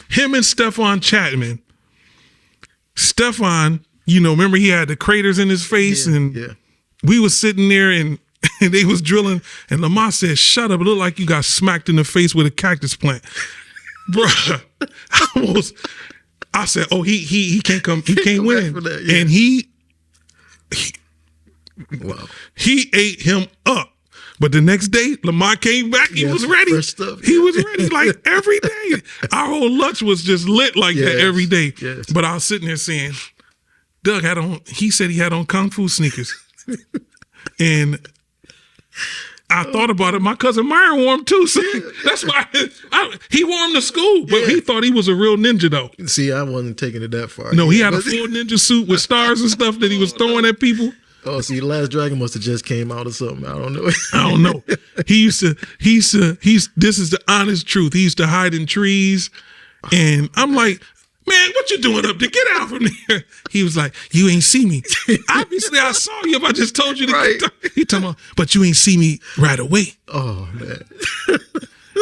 him and Stefan Chapman. Stefan, remember he had the craters in his face, and we was sitting there and they was drilling, and Lamont said, "Shut up! It looked like you got smacked in the face with a cactus plant, bruh." I said, "Oh, he can't come. He can't win." That, yeah. And he ate him up. But the next day, Lamont came back. He was ready. He was ready like every day. Our whole lunch was just lit like that every day. Yes. But I was sitting there saying, Doug had on. He said he had on Kung Fu sneakers, and I thought about it. My cousin Myron wore them too. So that's why he wore them to school. But he thought he was a real ninja, though. See, I wasn't taking it that far. No, he had a full ninja suit with stars and stuff that he was throwing at people. Oh, see, The Last Dragon must have just came out or something. I don't know. I don't know. This is the honest truth. He used to hide in trees. And I'm like, man, what you doing up there? Get out from there. He was like, you ain't see me. Obviously, I saw you if I just told you to get. He told me, but you ain't see me right away. Oh, man.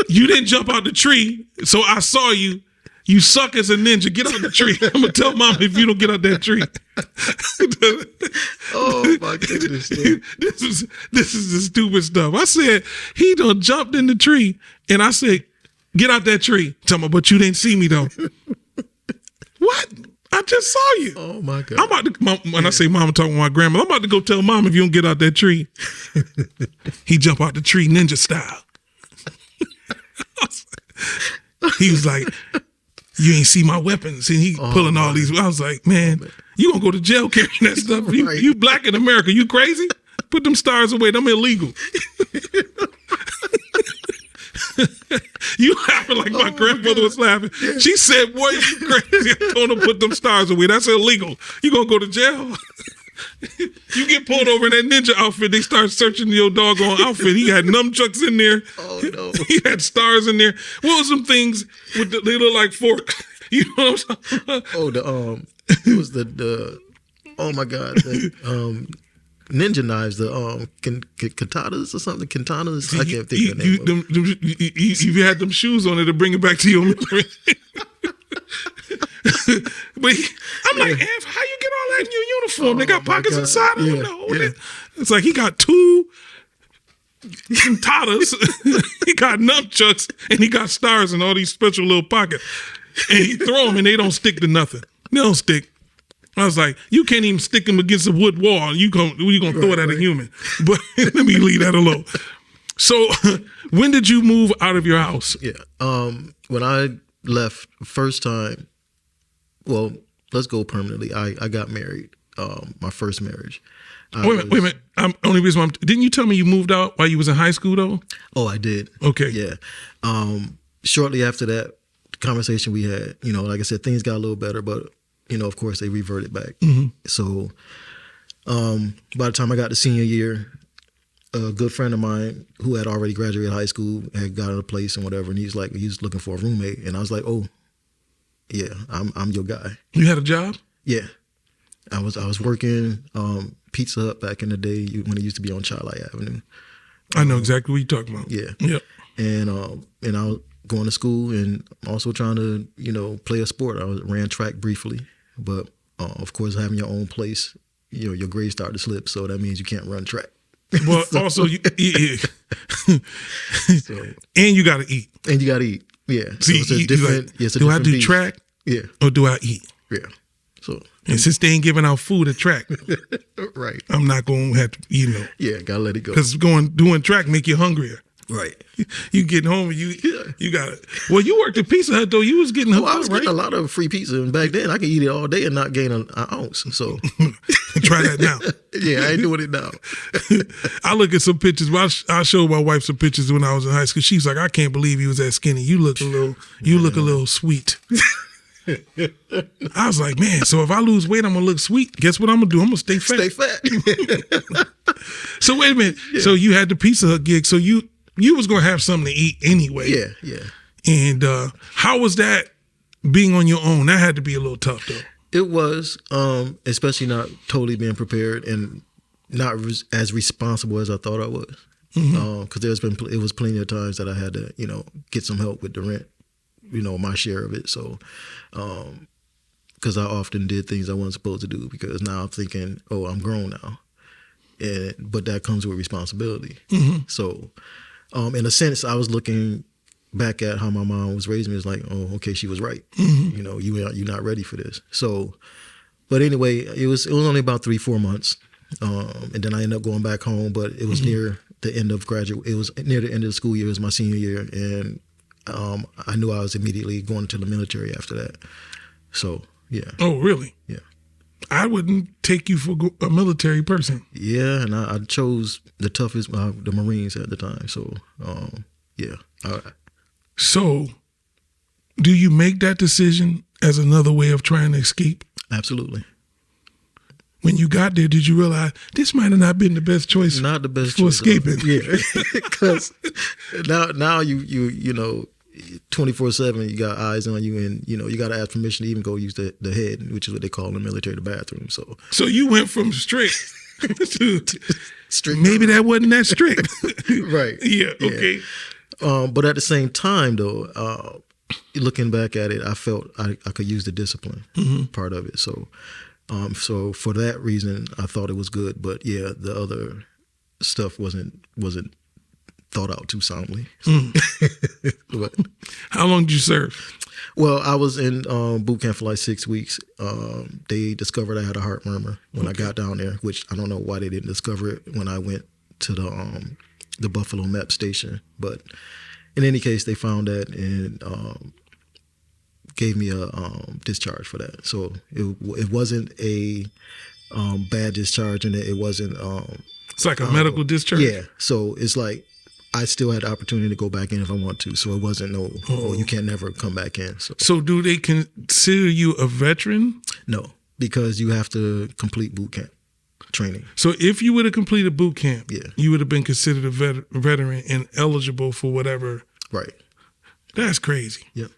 You didn't jump out the tree, so I saw you. You suck as a ninja. Get out the tree. I'm going to tell Mama if you don't get out that tree. Oh, my goodness. This is the stupid stuff. I said, he done jumped in the tree, and I said, get out that tree. Tell me, but you didn't see me, though. What? I just saw you. Oh, my God. I'm about to, when I say Mom, I'm talking to my grandma. I'm about to go tell Mom if you don't get out that tree. He jump out the tree ninja style. He was like, you ain't see my weapons. And he pulling all these. I was like, man, you gonna go to jail carrying that stuff. You black in America. You crazy? Put them stars away. Them illegal. You laughing like my grandmother was laughing. Yeah. She said, boy, you crazy. I told him put them stars away. That's illegal. You gonna go to jail. You get pulled over in that ninja outfit, they start searching your doggone outfit. He had nunchucks in there. Oh, no. He had stars in there. What were some things they look like forks? You know what I'm saying? Oh, it was the oh my God, the ninja knives, the katanas or something. Katanas, I can't think of the name. You had them shoes on it to bring it back to your memory. But I'm like, Ev, how you get all that in your uniform? They got pockets inside of them. No, it's like he got two katanas, he got nunchucks, and he got stars in all these special little pockets. And he throw them and they don't stick to nothing. They don't stick. I was like, you can't even stick them against a wood wall. You gonna throw it at a human. But let me leave that alone. So when did you move out of your house? Yeah. When I left first time, well, let's go permanently. I got married, my first marriage. Wait a minute. Only reason why didn't you tell me you moved out while you was in high school though? Oh, I did. Okay. Yeah. Shortly after that conversation we had, like I said, things got a little better, but of course they reverted back. Mm-hmm. So by the time I got to senior year, a good friend of mine who had already graduated high school had gotten a place and whatever, and he's looking for a roommate, and I was like, oh, yeah, I'm your guy. You had a job? Yeah, I was working Pizza Hut back in the day when it used to be on Charlotte Avenue. I know exactly what you're talking about. Yeah. Yep. And I was going to school and also trying to play a sport. I ran track briefly, but of course having your own place, your grades start to slip, so that means you can't run track. Well, also you and you got to eat. And you got to eat. Yeah. See, so it's a different. Like, do I do track? Yeah. Or do I eat? Yeah. So And since they ain't giving out food at track, Right. I'm not going to have to, Yeah, gotta let it go. because doing track make you hungrier. Right. You getting home and you got it. Well, you worked at Pizza Hut though. You was getting Well, I was right? getting a lot of free pizza, and back then I could eat it all day and not gain an ounce. So Try that now. yeah, I ain't doing it now. I look at some pictures. I showed my wife some pictures when I was in high school. She's like, I can't believe you was that skinny. You look a little sweet. I was like, man, so if I lose weight, I'm gonna look sweet. Guess what I'm gonna do? I'm gonna stay fat. Stay fat. So wait a minute. Yeah. So you had the Pizza Hut gig. So you was gonna have something to eat anyway. Yeah. And how was that being on your own? That had to be a little tough though. It was, especially not totally being prepared and not as responsible as I thought I was. Because it was plenty of times that I had to, get some help with the rent, my share of it. So, because I often did things I wasn't supposed to do, because now I'm thinking, oh, I'm grown now. But that comes with responsibility. So, in a sense, I was looking back at how my mom was raising me. It's like, oh, okay, she was right. You're not ready for this. So, but anyway, it was only about 3-4 months, and then I ended up going back home. But it was near the end of It was near the end of the school year. It was my senior year, and I knew I was immediately going to the military after that. So, yeah. Oh, really? Yeah. I wouldn't take you for a military person. Yeah, and I chose the toughest, the Marines at the time. So, yeah. So, do you make that decision as another way of trying to escape? Absolutely. When you got there, did you realize this might have not been the best choice? Not the best for choice. Escaping. Yeah, because now you 24/7 you got eyes on you, and you got to ask permission to even go use the head, which is what they call in the military the bathroom. So you went from strict to strict. Maybe that wasn't that strict. Right. Yeah. Okay. But at the same time, though, looking back at it, I felt I could use the discipline part of it. So for that reason, I thought it was good. But yeah, the other stuff wasn't thought out too soundly. But, how long did you serve? Well, I was in boot camp for like 6 weeks. They discovered I had a heart murmur when I got down there, which I don't know why they didn't discover it when I went to the Buffalo MEP station. But in any case, they found that and gave me a discharge for that. So it wasn't a bad discharge, and it wasn't. It's like a medical discharge? Yeah. So it's like I still had the opportunity to go back in if I want to. So it wasn't you can't never come back in. So do they consider you a veteran? No, because you have to complete boot camp training. So if you would have completed boot camp, yeah, you would have been considered a veteran and eligible for whatever. Right. That's crazy. Yeah.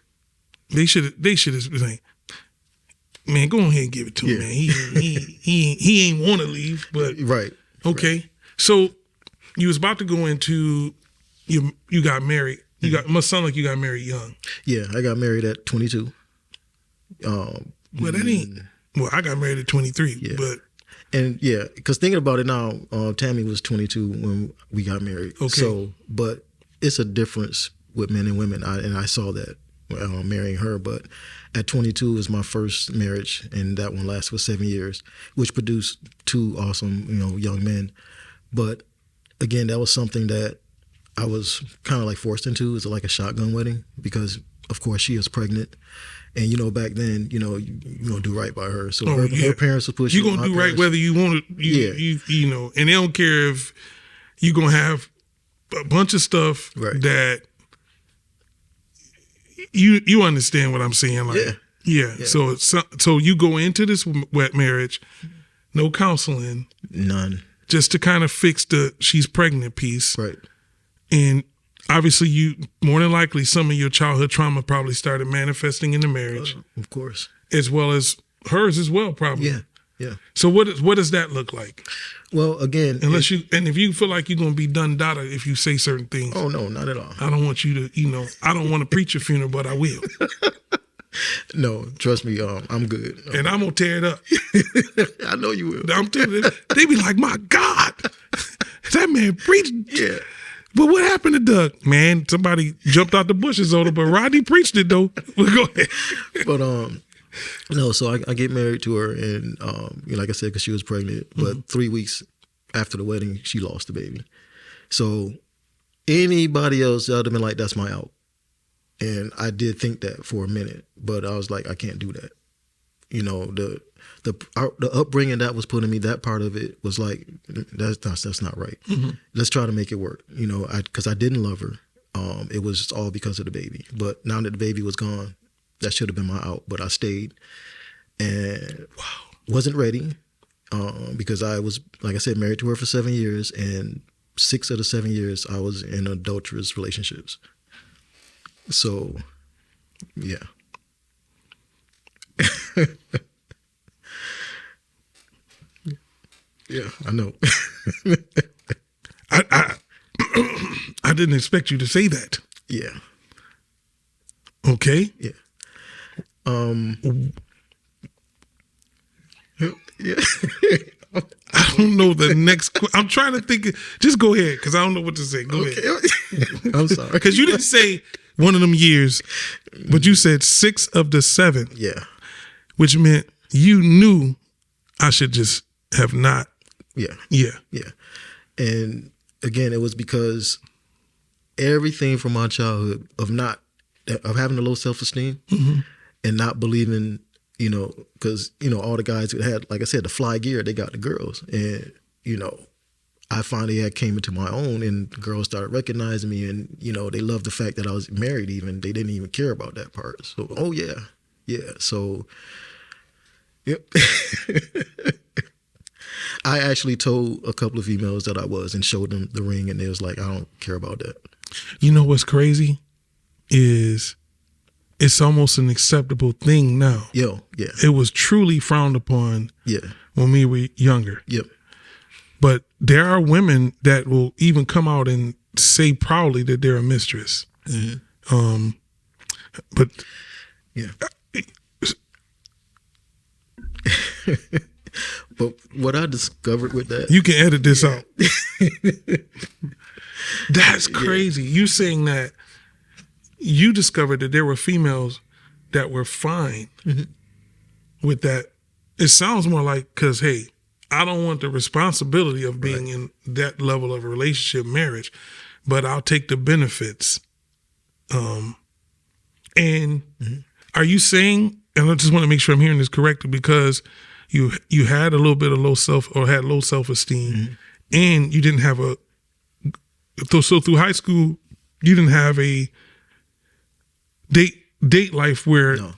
They should have been like, man, go ahead and give it to him, man. He ain't want to leave, but right. Okay. Right. So you was about to go into you got married. Must sound like you got married young. Yeah, I got married at 22. Well, that ain't. Well, I got married at 23. Yeah. But and yeah, because thinking about it now, Tammy was 22 when we got married. Okay. So, but it's a difference with men and women, and I saw that marrying her. But at 22 was my first marriage, and that one lasted for 7 years, which produced 2 awesome, young men. But again, that was something that I was kind of like forced into. It was like a shotgun wedding because, of course, she was pregnant. And, back then, you're going to do right by her. So her parents would push you. You're going to do right whether you want to, and they don't care if you're going to have a bunch of stuff that you understand what I'm saying. Like, yeah. So you go into this wet marriage, no counseling. None. Just to kind of fix the she's pregnant piece. Right. And obviously you, more than likely, some of your childhood trauma probably started manifesting in the marriage. Of course. As well as hers as well, probably. Yeah. So what does that look like? Well, again, if you feel like you're going to be done data if you say certain things. Oh, no, not at all. I don't want you to, I don't want to preach your funeral, but I will. No, trust me, I'm good. And I'm going to tear it up. I know you will. I'm telling you, they be like, my God, that man preached. Yeah. But what happened to Doug? Man, somebody jumped out the bushes on him, but Rodney preached it though. Go ahead. But No, so I get married to her, and like I said, because she was pregnant, but 3 weeks after the wedding, she lost the baby. So anybody else, I'd have been like, that's my out. And I did think that for a minute, but I was like, I can't do that. The upbringing that was put in me, that part of it was like, that's not right. Let's try to make it work. Because I didn't love her. It was all because of the baby. But now that the baby was gone, that should have been my out. But I stayed and wasn't ready because I was, like I said, married to her for 7 years, and 6 of the 7 years I was in adulterous relationships. So, yeah. Yeah, I know. I didn't expect you to say that. Yeah. Okay. Yeah. Yeah. I don't know the next. I'm trying to think. Just go ahead, because I don't know what to say. Go ahead. I'm sorry. Because you didn't say one of them years, but you said 6 of the 7. Yeah. Which meant you knew I should just have not. Yeah. Yeah. Yeah. And again, it was because everything from my childhood of having a low self-esteem and not believing, because, all the guys who had, like I said, the fly gear, they got the girls. And, I finally came into my own, and the girls started recognizing me, and, they loved the fact that I was married even. They didn't even care about that part. So, oh, yeah. Yeah. So, yep. I actually told a couple of females that I was and showed them the ring, and they was like, I don't care about that. You know what's crazy is it's almost an acceptable thing now. Yeah. It was truly frowned upon when we were younger. Yep. But there are women that will even come out and say proudly that they're a mistress. But yeah. But what I discovered with that, you can edit this out. That's crazy. You saying that you discovered that there were females that were fine with that. It sounds more like, because, hey, I don't want the responsibility of being in that level of a relationship, marriage, but I'll take the benefits. And are you saying, and I just want to make sure I'm hearing this correctly, because you had a little bit of low self-esteem, and you didn't have so through high school, you didn't have a date life where. No.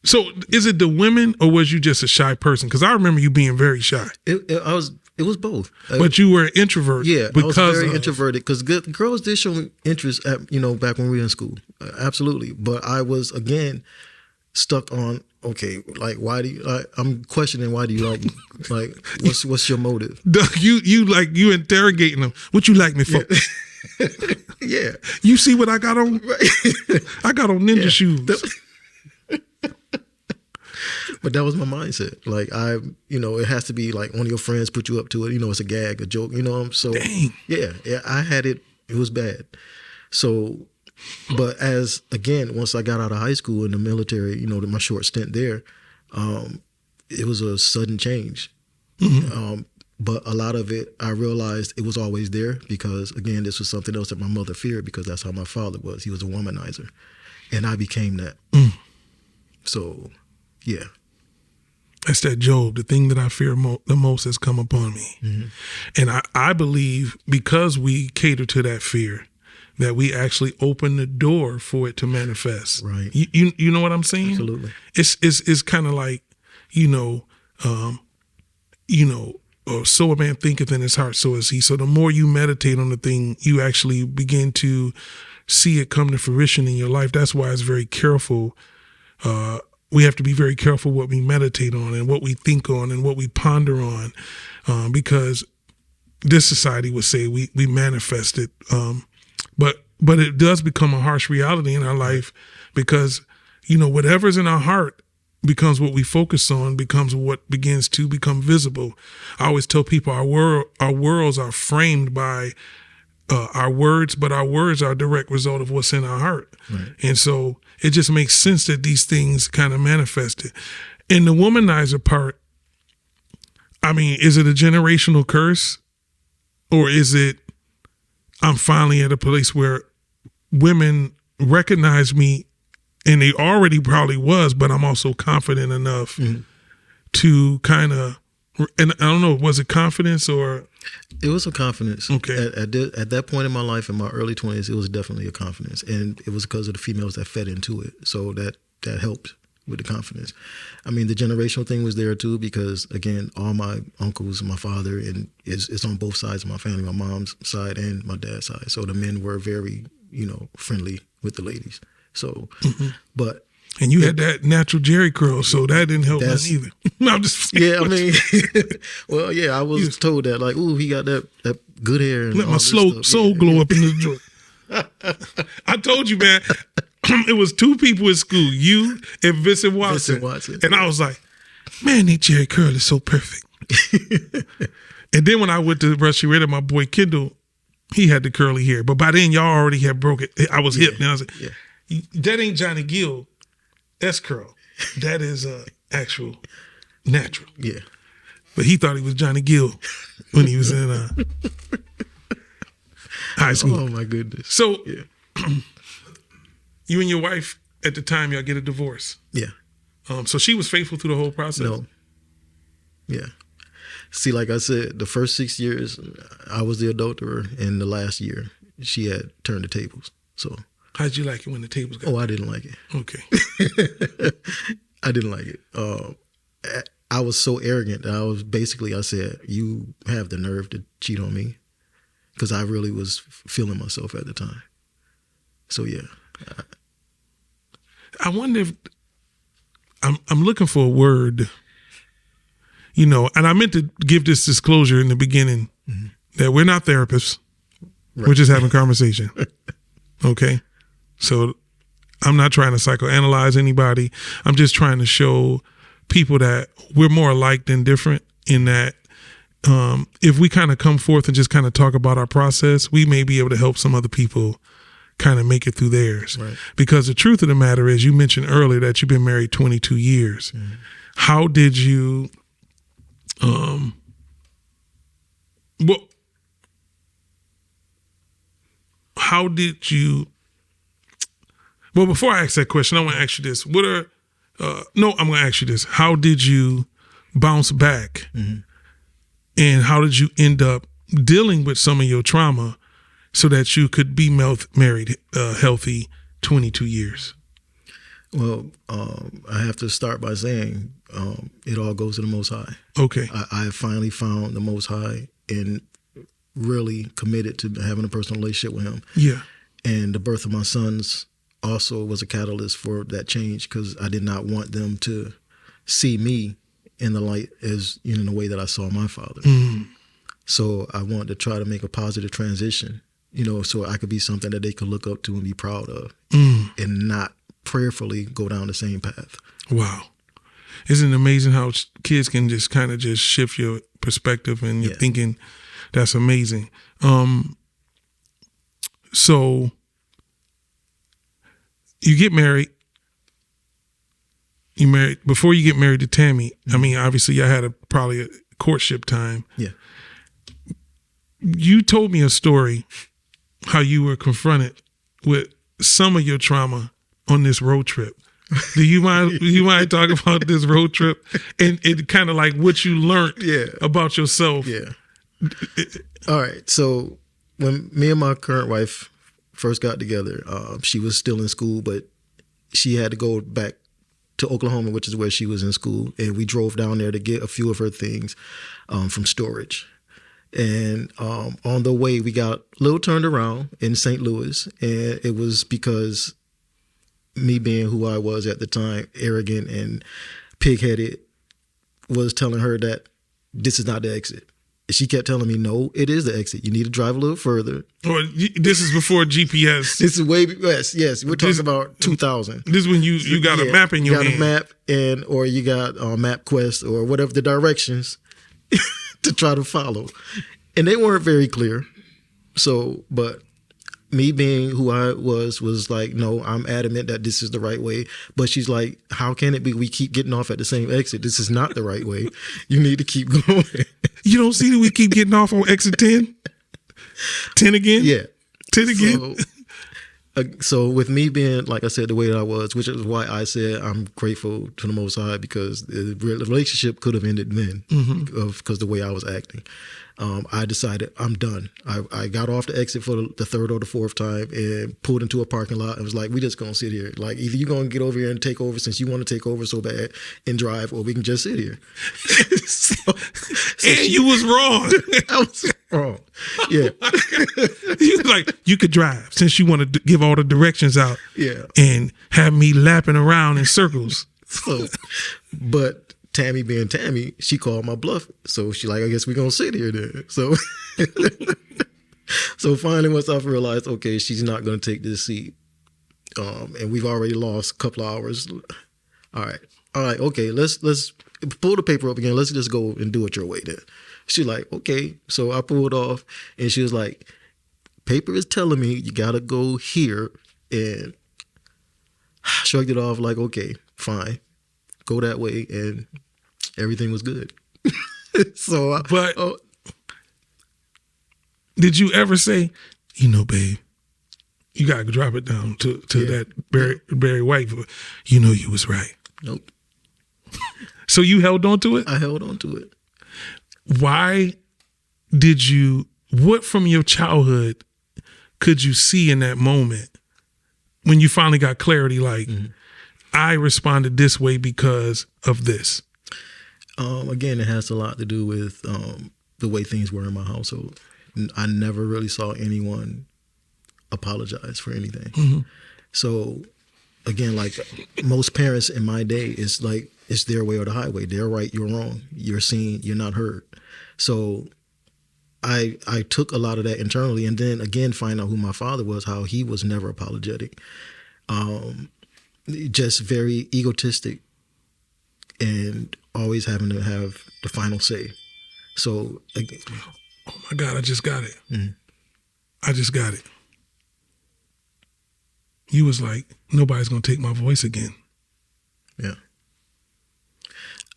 So is it the women, or was you just a shy person? Because I remember you being very shy. It was both. But you were an introvert. Yeah, I was very introverted, because girls did show me interest back when we were in school. Absolutely. But I was, again, stuck on, okay, like, why do you, I'm questioning, why do you like me? Like, what's your motive? You interrogating them. What you like me for? Yeah. You see what I got on? I got on ninja shoes. But that was my mindset. Like, it has to be like one of your friends put you up to it. It's a gag, a joke, So, dang. Yeah, I had it. It was bad. So, but once I got out of high school in the military, my short stint there, it was a sudden change. But a lot of it, I realized it was always there, because, again, this was something else that my mother feared, because that's how my father was. He was a womanizer. And I became that. So, yeah. That's that Job. The thing that I fear the most has come upon me. And I believe, because we cater to that fear, that we actually open the door for it to manifest. Right. You know what I'm saying? Absolutely. It's kind of like, so a man thinketh in his heart, so is he. So the more you meditate on the thing, you actually begin to see it come to fruition in your life. That's why it's very careful. We have to be very careful what we meditate on and what we think on and what we ponder on, because this society would say we manifest it. But it does become a harsh reality in our life, because, whatever's in our heart becomes what we focus on, becomes what begins to become visible. I always tell people our worlds are framed by our words, but our words are a direct result of what's in our heart. Right. And so it just makes sense that these things kind of manifested. And the womanizer part, I mean, is it a generational curse, or is it I'm finally at a place where women recognize me, and they already probably was, but I'm also confident enough to kind of, and I don't know, was it confidence or? It was a confidence. Okay. At that point in my life, in my early 20s, it was definitely a confidence. And it was because of the females that fed into it. So that helped with the confidence. I mean, the generational thing was there too, because again, all my uncles and my father, and it's on both sides of my family, my mom's side and my dad's side. So the men were very, friendly with the ladies. So, but. And you had that natural Jerry curl, so that didn't help none either. No, I'm just yeah, I mean, well, yeah, I was told that, like, ooh, he got that good hair. And let my soul glow up in this joint. I told you, man, it was two people in school, you and Vincent Watson. And I was like, man, that Jerry curl is so perfect. And then when I went to Rushy Red, my boy Kendall, he had the curly hair. But by then, y'all already had broke it. I was hip. And I was like, that ain't Johnny Gill. That's curl. That is actual natural. Yeah. But he thought he was Johnny Gill when he was in high school. Oh, my goodness. So you and your wife, at the time, y'all get a divorce. Yeah. So she was faithful through the whole process? No. Yeah. See, like I said, the first 6 years, I was the adulterer. And the last year, she had turned the tables. So... How'd you like it when the tables got? Oh, I didn't like it. Okay. I didn't like it. I was so arrogant that I said, you have the nerve to cheat on me, because I really was feeling myself at the time. So, yeah. I wonder if, I'm looking for a word, and I meant to give this disclosure in the beginning that we're not therapists. Right. We're just having conversation. Okay. So I'm not trying to psychoanalyze anybody. I'm just trying to show people that we're more alike than different, in that if we kind of come forth and just kind of talk about our process, we may be able to help some other people kind of make it through theirs. Right. Because the truth of the matter is, you mentioned earlier that you've been married 22 years. How did you, how did you, well, before I ask that question, I want to ask you this. I'm going to ask you this. How did you bounce back? And how did you end up dealing with some of your trauma so that you could be married healthy 22 years? Well, I have to start by saying it all goes to the Most High. Okay. I finally found the Most High and really committed to having a personal relationship with him. Yeah. And the birth of my sons also was a catalyst for that change, because I did not want them to see me in the light as in the way that I saw my father. So I wanted to try to make a positive transition, so I could be something that they could look up to and be proud of, and not prayerfully go down the same path. Wow. Isn't it amazing how kids can just kind of just shift your perspective and your thinking? That's amazing. So you get married. Before you get married to Tammy. I mean, obviously, I had probably a courtship time. Yeah. You told me a story how you were confronted with some of your trauma on this road trip. Do you mind talking about this road trip and kind of like what you learned about yourself? Yeah. All right. So when me and my current wife first got together, she was still in school, but she had to go back to Oklahoma, which is where she was in school. And we drove down there to get a few of her things from storage. And on the way, we got a little turned around in St. Louis. And it was because me being who I was at the time, arrogant and pig-headed, was telling her that this is not the exit. She kept telling me, no, it is the exit. You need to drive a little further. Well, this is before GPS. This is way, yes. We're talking about 2000. This is when you got a map in your hand. You got a map, or you got MapQuest, or whatever the directions to try to follow. And they weren't very clear. So, but me being who I was like, no, I'm adamant that this is the right way. But she's like, how can it be we keep getting off at the same exit? This is not the right way. You need to keep going. You don't see that we keep getting off on exit 10? 10 again? Yeah. 10 again? So with me being, like I said, the way that I was, which is why I said I'm grateful to the Most High, because the relationship could have ended then because the way I was acting. I decided I'm done. I got off the exit for the third or the fourth time and pulled into a parking lot and was like, we just going to sit here. Like, either you're going to get over here and take over since you want to take over so bad and drive, or we can just sit here. And you was wrong. I was wrong. Yeah. You was like, you could drive since you want to give all the directions out. Yeah. And have me lapping around in circles. So, but Tammy being Tammy, she called my bluff. So she like, I guess we're going to sit here then. So, so finally, once I realized, okay, she's not going to take this seat. And we've already lost a couple of hours. All right, okay, let's pull the paper up again. Let's just go and do it your way then. She's like, okay. So I pulled off and she was like, paper is telling me you got to go here, and shrugged it off like, okay, fine. Go that way, and everything was good. So, but did you ever say, you know, babe, you gotta drop it down to that Barry White? You know, you was right. Nope. So you held on to it? I held on to it. Why did you? What from your childhood could you see in that moment when you finally got clarity? Like, I responded this way because of this. Again, it has a lot to do with the way things were in my household. I never really saw anyone apologize for anything. So, again, like most parents in my day, it's like it's their way or the highway. They're right, you're wrong. You're seen, you're not heard. So I took a lot of that internally, and then again, find out who my father was, how he was never apologetic. Just very egotistic and always having to have the final say. So, oh my God, I just got it. I just got it. You was like, nobody's going to take my voice again. Yeah.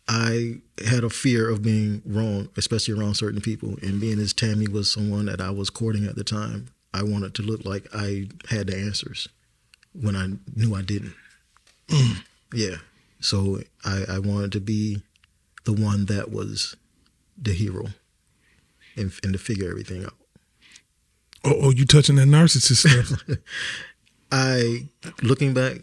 I had a fear of being wrong, especially around certain people. And being as Tammy was someone that I was courting at the time, I wanted to look like I had the answers when I knew I didn't. Yeah. So I wanted to be the one that was the hero and to figure everything out. Oh, you touching that narcissist stuff? Looking back,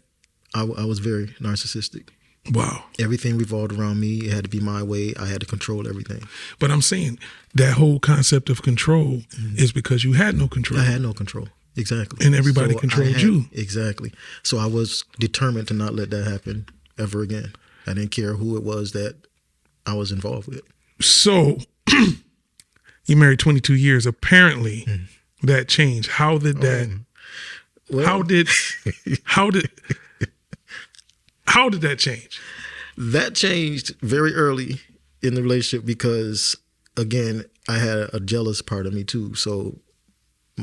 I was very narcissistic. Wow. Everything revolved around me. It had to be my way. I had to control everything. But I'm saying that whole concept of control is because you had no control. I had no control. Exactly. And everybody controlled you. Exactly. So I was determined to not let that happen ever again. I didn't care who it was that I was involved with. So you married 22 years. Apparently that changed. How did that, how did that change? That changed very early in the relationship because, again, I had a jealous part of me too. So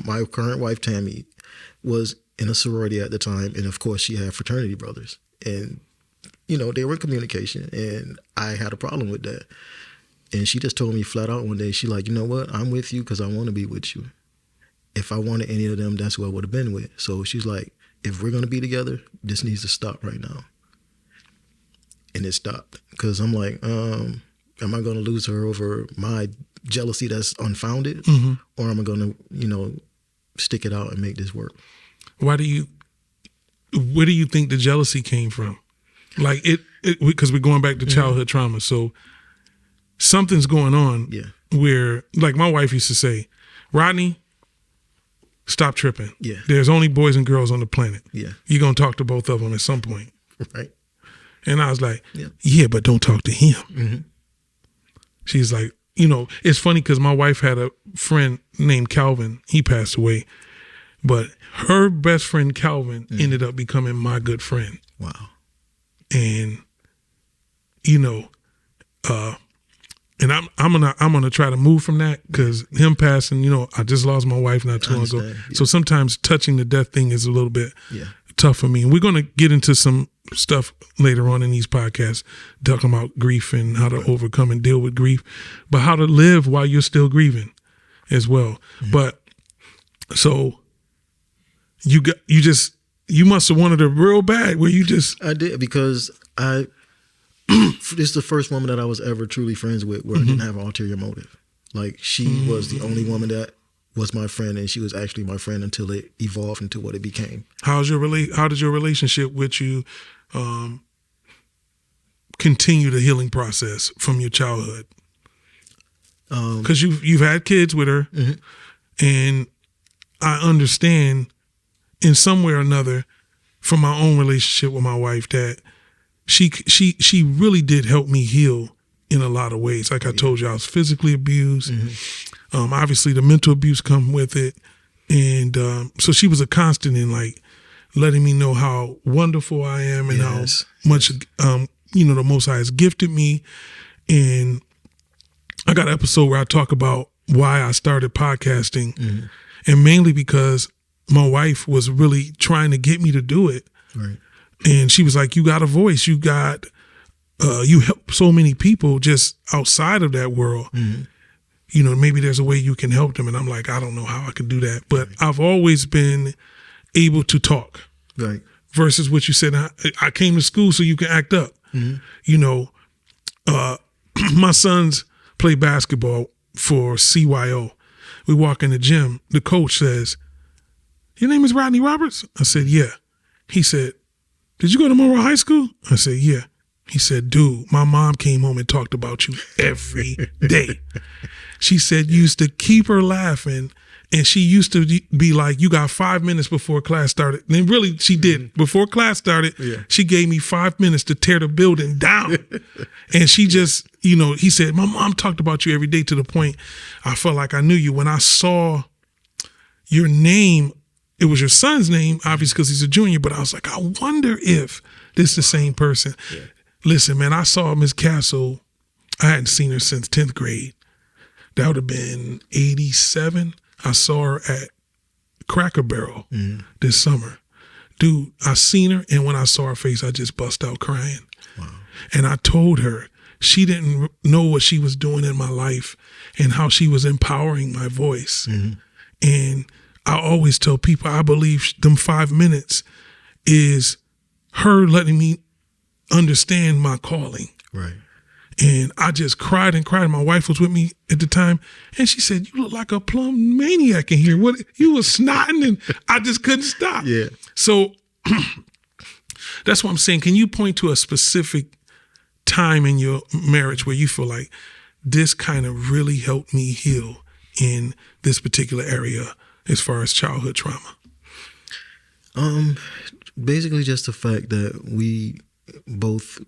my current wife, Tammy, was in a sorority at the time. And of course she had fraternity brothers, and, you know, they were in communication, and I had a problem with that. And she just told me flat out one day, she like, you know what? I'm with you because I want to be with you. If I wanted any of them, that's who I would have been with. So she's like, if we're going to be together, this needs to stop right now. And it stopped because I'm like, am I going to lose her over my jealousy that's unfounded, or am I going to, you know, stick it out and make this work? Where do you think the jealousy came from? Like because we're going back to childhood trauma. So something's going on where, like my wife used to say, Rodney, stop tripping. Yeah. There's only boys and girls on the planet. Yeah. You're going to talk to both of them at some point. Right. And I was like, yeah, but don't talk to him. Mm-hmm. She's like, you know, it's funny because my wife had a friend named Calvin. He passed away. But her best friend, Calvin, ended up becoming my good friend. Wow. And, you know, And I'm gonna try to move from that, because him passing, I just lost my wife not too long ago. Yeah. So sometimes touching the death thing is a little bit tough for me. And we're gonna get into some stuff later on in these podcasts, talking about grief and how to overcome and deal with grief, but how to live while you're still grieving as well. But so you must have wanted it real bad, where you just... I did, because this is the first woman that I was ever truly friends with where I didn't have an ulterior motive. Like, she was the only woman that was my friend, and she was actually my friend until it evolved into what it became. How did your relationship with you continue the healing process from your childhood? Because you've had kids with her, and I understand in some way or another from my own relationship with my wife that she really did help me heal in a lot of ways. Like I told you, I was physically abused. Obviously the mental abuse come with it. And so she was a constant in like letting me know how wonderful I am and how much, the Most High has gifted me. And I got an episode where I talk about why I started podcasting, and mainly because my wife was really trying to get me to do it. Right. And she was like, you got a voice, you help so many people just outside of that world. Maybe there's a way you can help them. And I'm like, I don't know how I can do that. But I've always been able to talk. Right. Versus what you said, I came to school so you can act up. My sons play basketball for CYO. We walk in the gym. The coach says, your name is Rodney Roberts? I said, yeah. He said, did you go to Monroe High School? I said, yeah. He said, dude, my mom came home and talked about you every day. She said you used to keep her laughing, and she used to be like, you got 5 minutes before class started. And really, she did. Before class started, she gave me 5 minutes to tear the building down. And she just, he said, my mom talked about you every day, to the point I felt like I knew you. When I saw your name, it was your son's name, obviously, because he's a junior, but I was like, I wonder if this is the same person. Yeah. Listen, man, I saw Miss Castle. I hadn't seen her since 10th grade. That would have been 87. I saw her at Cracker Barrel this summer. Dude, I seen her, and when I saw her face, I just bust out crying. Wow. And I told her she didn't know what she was doing in my life and how she was empowering my voice. And I always tell people, I believe them 5 minutes is her letting me understand my calling. Right. And I just cried and cried. My wife was with me at the time, and she said, you look like a plum maniac in here. What, you was snotting, and I just couldn't stop. Yeah. So that's what I'm saying. Can you point to a specific time in your marriage where you feel like this kind of really helped me heal in this particular area as far as childhood trauma? Basically just the fact that we both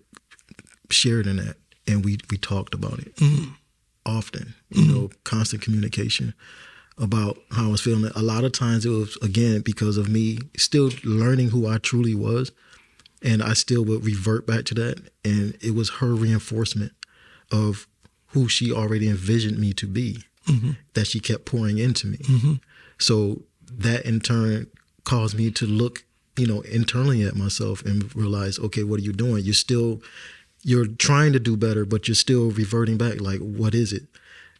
shared in that, and we talked about it often, constant communication about how I was feeling. A lot of times it was, again, because of me still learning who I truly was, and I still would revert back to that, and it was her reinforcement of who she already envisioned me to be that she kept pouring into me. So that in turn caused me to look, internally at myself and realize, okay, what are you doing? You're trying to do better, but you're still reverting back. Like, what is it?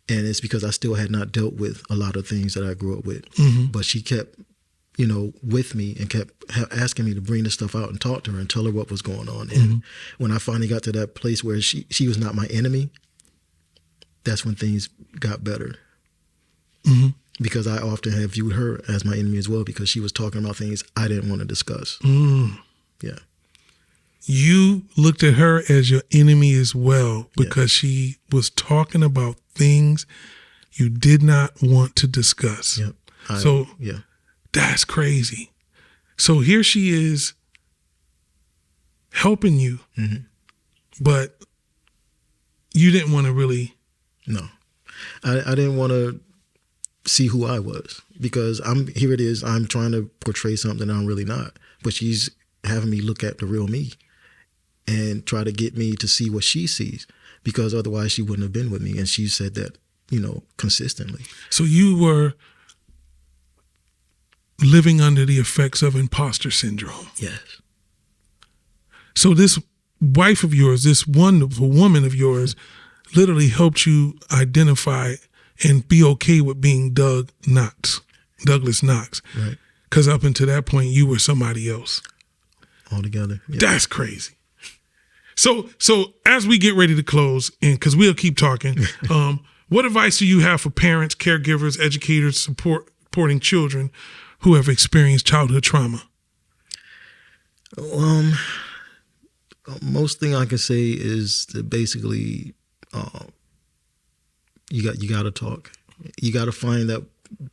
And it's because I still had not dealt with a lot of things that I grew up with. But she kept, with me and kept asking me to bring this stuff out and talk to her and tell her what was going on. And when I finally got to that place where she was not my enemy, that's when things got better. Because I often have viewed her as my enemy as well, because she was talking about things I didn't want to discuss. Yeah. You looked at her as your enemy as well, because she was talking about things you did not want to discuss. That's crazy. So here she is helping you, but you didn't want to really. No, I didn't want to see who I was, because I'm trying to portray something I'm really not, but she's having me look at the real me and try to get me to see what she sees, because otherwise she wouldn't have been with me. And she said that, consistently. So you were living under the effects of imposter syndrome. Yes. So this wife of yours, this wonderful woman of yours, literally helped you identify and be okay with being Douglas Knox. Right. Because up until that point, you were somebody else. Altogether. Yeah. That's crazy. So as we get ready to close, and because we'll keep talking, what advice do you have for parents, caregivers, educators, supporting children who have experienced childhood trauma? Most thing I can say is that basically, you got to talk. You got to find that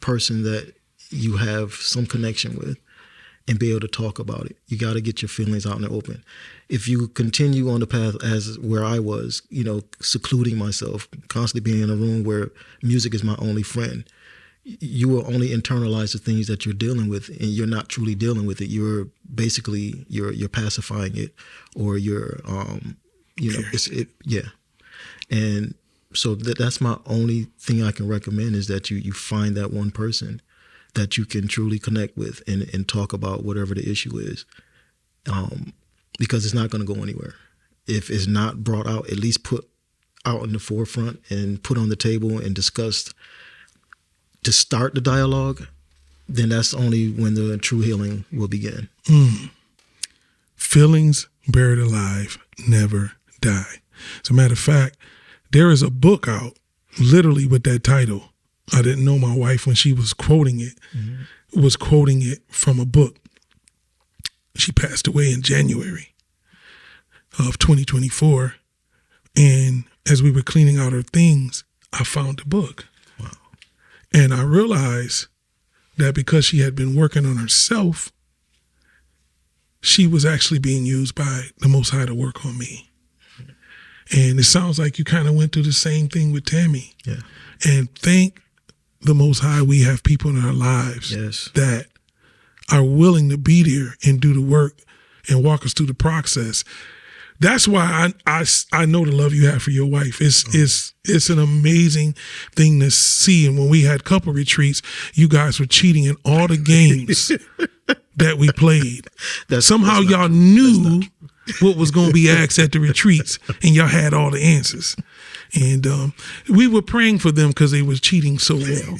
person that you have some connection with and be able to talk about it. You got to get your feelings out in the open. If you continue on the path as where I was, secluding myself, constantly being in a room where music is my only friend, you will only internalize the things that you're dealing with, and you're not truly dealing with it. You're basically you're pacifying it, or you're yeah. And so that's my only thing I can recommend, is that you find that one person that you can truly connect with and talk about whatever the issue is, because it's not going to go anywhere if it's not brought out, at least put out in the forefront and put on the table and discussed to start the dialogue. Then that's only when the true healing will begin. Feelings buried alive never die. As a matter of fact, there is a book out literally with that title. I didn't know my wife when she was quoting it, was quoting it from a book. She passed away in January of 2024. And as we were cleaning out her things, I found the book. Wow. And I realized that because she had been working on herself, she was actually being used by the Most High to work on me. And it sounds like you kind of went through the same thing with Tammy. Yeah. And thank the Most High, we have people in our lives that are willing to be there and do the work and walk us through the process. That's why I know the love you have for your wife. It's an amazing thing to see. And when we had couple retreats, you guys were cheating in all the games that we played. Somehow y'all knew what was going to be asked at the retreats, and y'all had all the answers. And we were praying for them because they was cheating so well.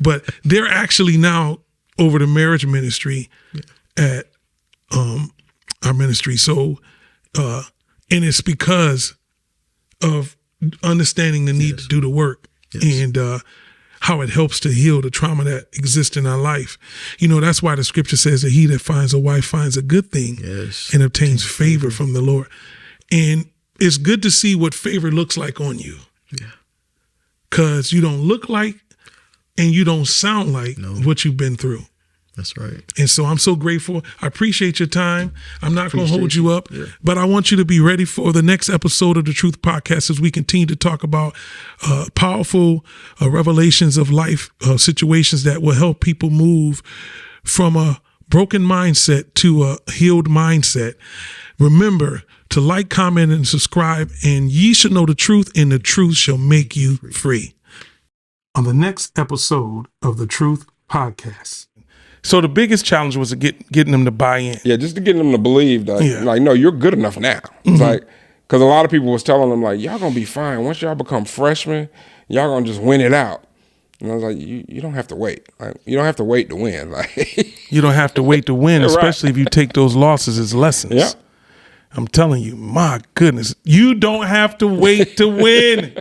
But they're actually now over the marriage ministry at our ministry. So, and it's because of understanding the need to do the work and how it helps to heal the trauma that exists in our life. That's why the scripture says that he that finds a wife finds a good thing and obtains favor from the Lord. And it's good to see what favor looks like on you. Yeah. Because you don't look like and you don't sound like what you've been through. That's right. And so I'm so grateful. I appreciate your time. I'm not going to hold you up, but I want you to be ready for the next episode of the Truth Podcast as we continue to talk about powerful revelations of life situations that will help people move from a broken mindset to a healed mindset. Remember to like, comment, and subscribe, and ye shall know the truth, and the truth shall make you free. On the next episode of the Truth Podcast. So the biggest challenge was getting them to buy in. Yeah, just to get them to believe that, like, no, you're good enough now. It's like, because a lot of people was telling them, like, y'all gonna be fine. Once y'all become freshmen, y'all gonna just win it out. And I was like, you don't have to wait. Like, you don't have to wait to win. Like, you don't have to wait to win, especially if you take those losses as lessons. Yeah. I'm telling you, my goodness, you don't have to wait to win.